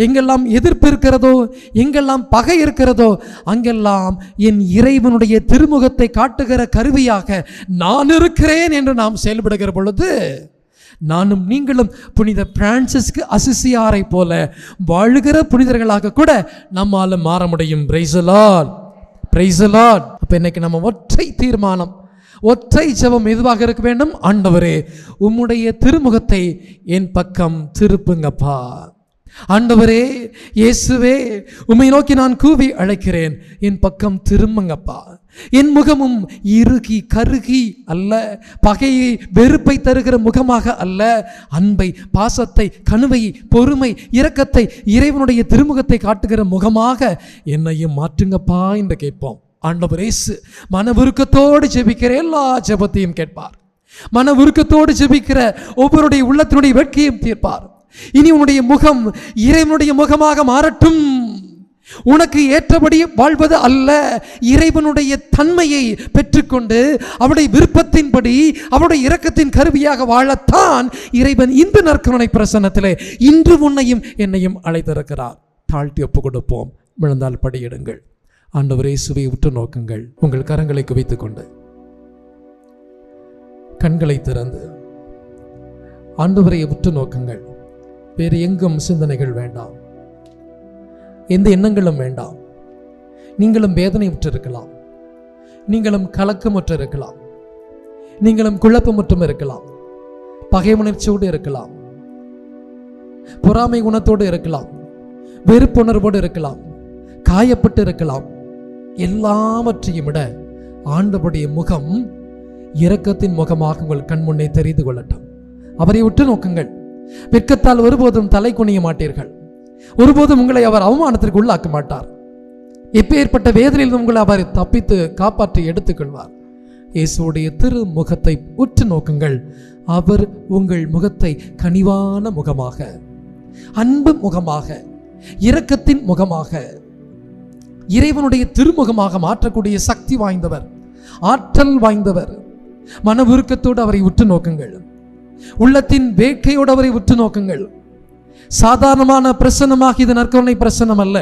எங்கெல்லாம் எதிர்ப்பு இருக்கிறதோ, எங்கெல்லாம் பகை இருக்கிறதோ, அங்கெல்லாம் என் இறைவனுடைய திருமுகத்தை காட்டுகிற கருவியாக நான் இருக்கிறேன் என்று நாம் செயல்படுகிற பொழுது நானும் நீங்களும் புனித பிரான்சிஸ்க்கு அசிசியாரை போல வாழுகிற புனிதர்களாக கூட நம்மால மாற முடியும். Price the Lord, praise the Lord. அப்ப இன்னைக்கு நம்ம ஒற்றை தீர்மானம், ஒற்றை ஜெபம் எதுவாக இருக்க வேண்டும்? ஆண்டவரே, உம்முடைய திருமுகத்தை என் பக்கம் திருப்புங்கப்பா. ஆண்டவரே, இயேசுவே, உம்மை நோக்கி நான் கூவி அழைக்கிறேன், என் பக்கம் திரும்புங்கப்பா. என் முகமும் இறுகி கருகி அல்ல, பகையை வெறுப்பை தருகிற முகமாக அல்ல, அன்பை, பாசத்தை, கனுவை, பொறுமை, இரக்கத்தை, இறைவனுடைய திருமுகத்தை காட்டுகிற முகமாக என்னையும் மாற்றுங்கப்பா என்று கேட்போம். ஆண்டவர் இயேசு மன உருக்கத்தோடு ஜெபிக்கிற எல்லா ஜெபத்தையும் கேட்பார். மன உருக்கத்தோடு ஜெபிக்கிற ஒவ்வொருடைய உள்ளத்தினுடைய வேட்கையும் தீர்ப்பார். இனி உன்னுடைய முகம் இறைவனுடைய முகமாக மாறட்டும். உனக்கு ஏற்றபடி வாழ்வது அல்ல, இறைவனுடைய தன்மையை பெற்றுக்கொண்டு அவருடைய விருப்பத்தின்படி அவருடைய இரக்கத்தின் கருவியாக வாழத்தான் இறைவன் இந்த நற்கருணை பிரசன்னத்திலே இன்று உன்னையும் என்னையும் அழைத்திருக்கிறார். தாழ்த்தி ஒப்பு கொடுப்போம். விழுந்தால் படியிடுங்கள். ஆண்டவர் இயேசுவை உற்று நோக்குங்கள். உங்கள் கரங்களை குவித்துக் கொண்டு கண்களை திறந்து ஆண்டவரை உற்று நோக்குங்கள். வேறு எங்கும் சிந்தனைகள் வேண்டாம், எந்த எண்ணங்களும் வேண்டாம். நீங்களும் வேதனை உற்றிருக்கலாம், நீங்களும் கலக்கமுற்று இருக்கலாம், நீங்களும் குழப்பமுற்றும் இருக்கலாம், பகை உணர்ச்சியோடு இருக்கலாம், பொறாமை குணத்தோடு இருக்கலாம், வெறுப்புணர்வோடு இருக்கலாம், காயப்பட்டு இருக்கலாம். எல்லாவற்றையும் விட ஆண்டவருடைய முகம் இரக்கத்தின் முகமாக உங்கள் கண் முன்னே தெரிந்து கொள்ளட்டும். அவரை உற்று நோக்குங்கள். வெட்கத்தால் ஒருபோதும் தலை குனிய மாட்டீர்கள். ஒருபோதும் உங்களை அவர் அவமானத்திற்கு உள்ளாக்க மாட்டார். எப்பேற்பட்ட வேதனையில் உங்களை அவர் தப்பித்து காப்பாற்றி எடுத்துக்கொள்வார். இயேசுடைய திரு முகத்தை உற்று நோக்குங்கள். அவர் உங்கள் முகத்தை கனிவான முகமாக, அன்பு முகமாக, இரக்கத்தின் முகமாக, இறைவனுடைய திருமுகமாக மாற்றக்கூடிய சக்தி வாய்ந்தவர், ஆற்றல் வாய்ந்தவர். மன உருக்கத்தோடு அவரை உற்று நோக்குங்கள். உள்ளத்தின் வேட்கையோடு அவரை உற்று நோக்குங்கள். சாதாரணமான பிரசன்னமாக இது நற்கருணை பிரசன்னம் அல்ல.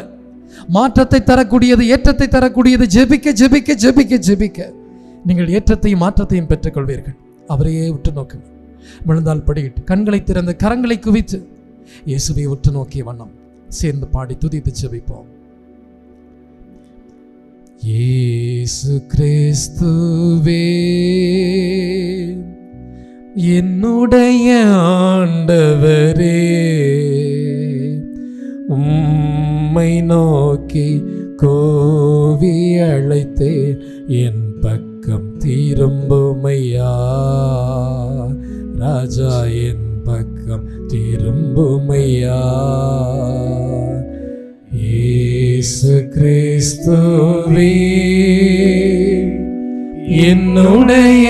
மாற்றத்தை தரக்கூடியது, ஏற்றத்தை தரக்கூடியது. ஜெபிக்க ஜெபிக்க ஜெபிக்க ஜெபிக்க நீங்கள் ஏற்றத்தையும் மாற்றத்தையும் பெற்றுக்கொள்வீர்கள். அவரையே உற்று நோக்குங்கள். விழுந்தால் படியிட்டு கண்களை திறந்து கரங்களை குவித்து இயேசுவை உற்று நோக்கிய வண்ணம் சேர்ந்து பாடி துதித்து ஜெபிப்போம். இயேசு கிறிஸ்துவே, என்னுடைய ஆண்டவரே, உம்மை நோக்கி கோவி அழைத்தேன், என் பக்கம் திரும்புமையா ராஜா, என் பக்கம் திரும்புமையா. இயேசு கிறிஸ்துவே, என்னுடைய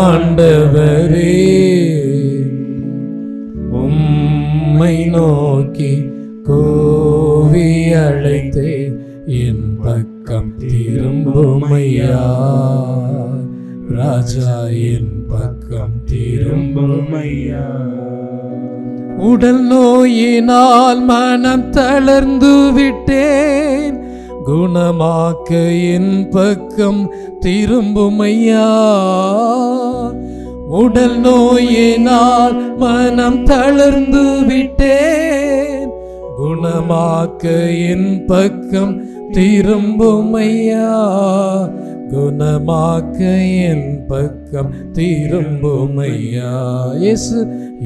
ஆண்டவரே, உம்மை நோக்கி கோவி அழைத்தேன், என் பக்கம் திரும்புமையா ராஜா, என் பக்கம் திரும்புமையா. உடல் நோயினால் மனம் தளர்ந்து விட்டேன், குணமாக்க என் பக்கம் திரும்புமையா. உடல் நோயினால் மனம் தளர்ந்து விட்டேன், குணமாக்க என் பக்கம் திரும்புமையா. குணமாக்க என் பக்கம் திரும்புமையா. இயேசு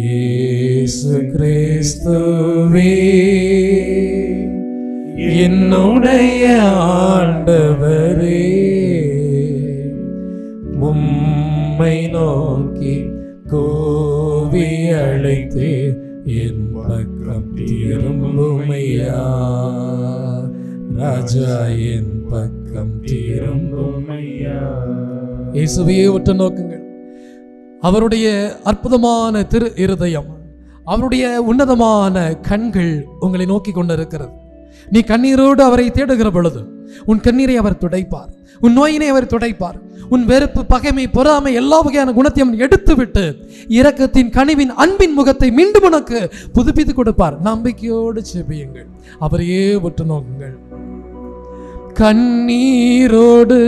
இயேசு கிறிஸ்துவே, என்னுடைய ஆண்டவரே, உம்மை நோக்கி கோவி அழைத்தே, என் பக்கம் திரும்புமையா ராஜா, என் பக்கம் திரும்புமையா. இயேசுவையே உற்று நோக்குங்கள். அவருடைய அற்புதமான திரு இருதயம், அவருடைய உன்னதமான கண்கள் உங்களை நோக்கி கொண்டிருக்கிறது. நீ கண்ணீரோடு அவரை தேடுகிற பொழுது, உன் கண்ணீரை அவர் துடைப்பார், உன் நோயினை அவர் துடைப்பார். உன் வெறுப்பு, பகைமை, பொறாமை எல்லா வகையான குணத்தையும் எடுத்துவிட்டு இரக்கத்தின், கனிவின், அன்பின் முகத்தை மீண்டும் உனக்கு புதுப்பித்து கொடுப்பார். நம்பிக்கையோடு செபியுங்கள், அவரையே உற்று நோக்குங்கள். கண்ணீரோடு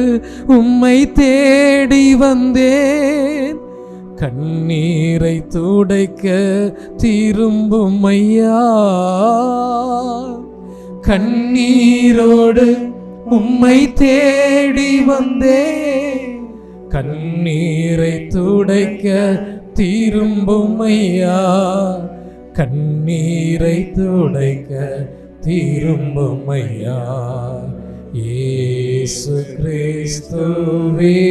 உம்மை தேடி வந்தேன், கண்ணீரை துடைக்க திரும்பும் ஐயா. கண்ணீரோடு உம்மை தேடி வந்தேன், கண்ணீரை துடைக்க திரும்பும் ஐயா. கண்ணீரை துடைக்க திரும்பும் ஐயா. இயேசு கிறிஸ்துவே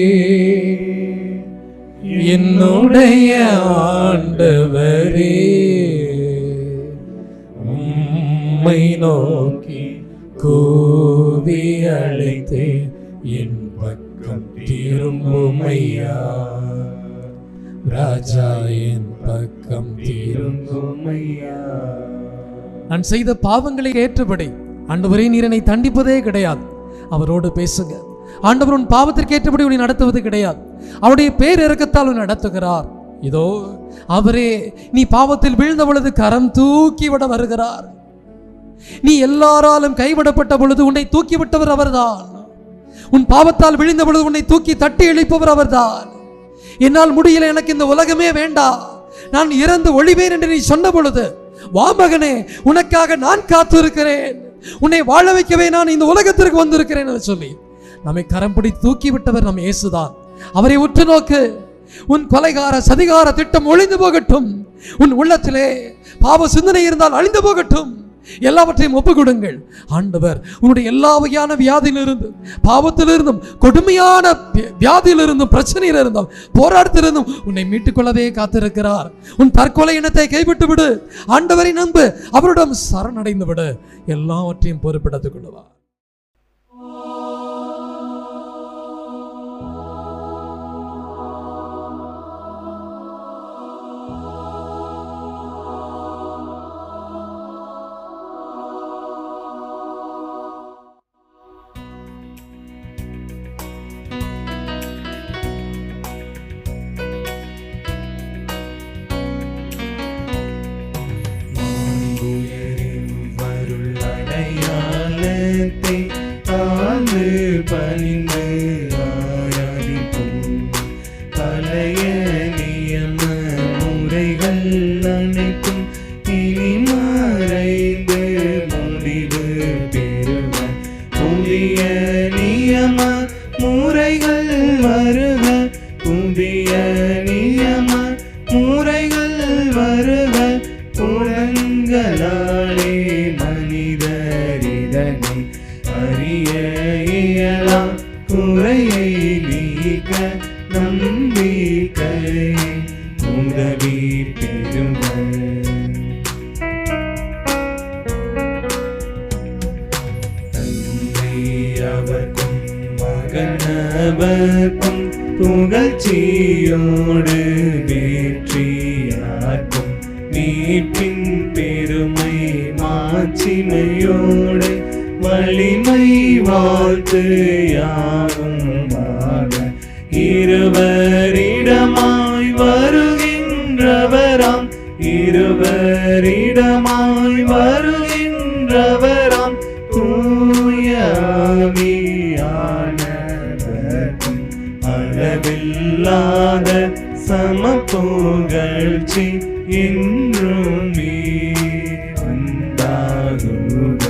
என்னுடைய ஆண்டவரே, உம்மை நோக்கி கூவி அழைத்தேன், என் பக்கம் திரும்பும் ஐயா. ராஜா என் பக்கம் திரும்பும் ஐயா. நான் செய்த பாவங்களை ஏற்றபடி ஆண்டவரே நீர் என்னை தண்டிப்பதே கிடையாது. அவரோடு பேசுங்க. ஆண்டவர் உன் பாவத்திற்கு ஏற்றபடி உன்னை நடத்துவது கிடையாது. அவருடைய பேர் இறக்கத்தால் உன்னை நடத்துகிறார். இதோ அவரே நீ பாவத்தில் வீழ்ந்த பொழுது கரம் தூக்கி விட வருகிறார். நீ எல்லாராலும் கைவிடப்பட்ட பொழுது உன்னை தூக்கி விட்டவர் அவர்தான். உன் பாவத்தால் விழுந்த பொழுது உன்னை தூக்கி தட்டி எழுப்பவர் அவர்தான். என்னால் முடியல, எனக்கு இந்த உலகமே வேண்டாம், நான் இறந்து ஒழிவேன் என்று நீ சொன்ன பொழுது, வா மகனே, உனக்காக நான் காத்து இருக்கிறேன், உன்னை வாழ வைக்கவே நான் இந்த உலகத்திற்கு வந்திருக்கிறேன் என்று சொல்லி நம்மை கரம் பிடி தூக்கி விட்டவர் நம் இயேசுதான். அவரை உற்று நோக்கு. உன் கொலைகார சதிகார திட்டம் ஒழிந்து போகட்டும். உன் உள்ளத்திலே பாவ சிந்தனை இருந்தால் அழிந்து போகட்டும். எல்லாவற்றையும் ஒப்பு கொடுங்கள். ஆண்டவர் உன்னுடைய எல்லா வகையான வியாதியிலிருந்து, பாவத்திலிருந்தும், கொடுமையான வியாதியிலிருந்தும், பிரச்சனையிலிருந்தும், போராட்டத்திலிருந்தும் உன்னை மீட்டுக்கொள்ளவே காத்திருக்கிறார். உன் தற்கொலை எண்ணத்தை கைவிட்டு விடு. ஆண்டவரை நம்பு. அவரிடம் சரணடைந்து விடு. எல்லாவற்றையும் பொறுப்பெடுத்துக் கொள்வார். பணிந்து ஆராதிப்போம். பழைய நியம முறைகள் அனைத்தும் இனி மறைந்து முடிவு பெறுக. புதிய நியம முறைகள் வருக, புதிய நியம முறைகள் வருக. புலன்களாலே மனிதரிதனை அறிய இயலாம், குறையை நீக்க நம்பிக்கை உதவி பெறுக. தந்தை அவர்க்கும் மகனவர்க்கும் புகழ்ச்சியோடு வெற்றியாக்கும் மீட்பின் பெருமை மாட்சிமையோடு வலிமை வாழ்த்து யாவுமாக. இருவரிடமாய் வருகின்றவராம், இருவரிடமாய் வருகின்றவராம் தூய ஆவியானவர்க்கும் அளவில்லாத சமப்புகழ்ச்சி என்றுமே உண்டாகுக.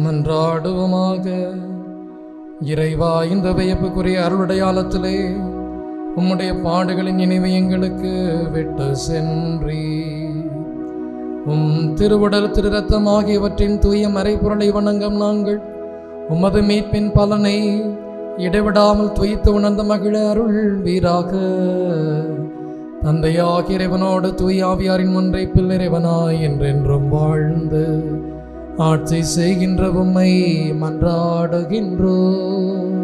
மன்றாடுவோமாக. இறைவா, இந்த வியப்புக்குரிய அருளுடையாளத்திலே உம்முடைய பாடுகளின் நினைவை எங்களுக்கு விட்டு சென்றி உம் திருவுடல், திரு ரத்தம் ஆகியவற்றின் தூய மறைபொருளை வணங்கும் நாங்கள் உமது மீட்பின் பலனை இடைவிடாமல் துய்த்து உணர்ந்த மகிழ அருள் வீராக. தந்தையாகிய இறைவனோடு தூய ஆவியாரின் ஒன்றைப்பில் இறைவனாய் என்றென்றும் வாழ்ந்து ஆட்சி செய்கின்ற உம்மை மன்றாடுகின்றோம்.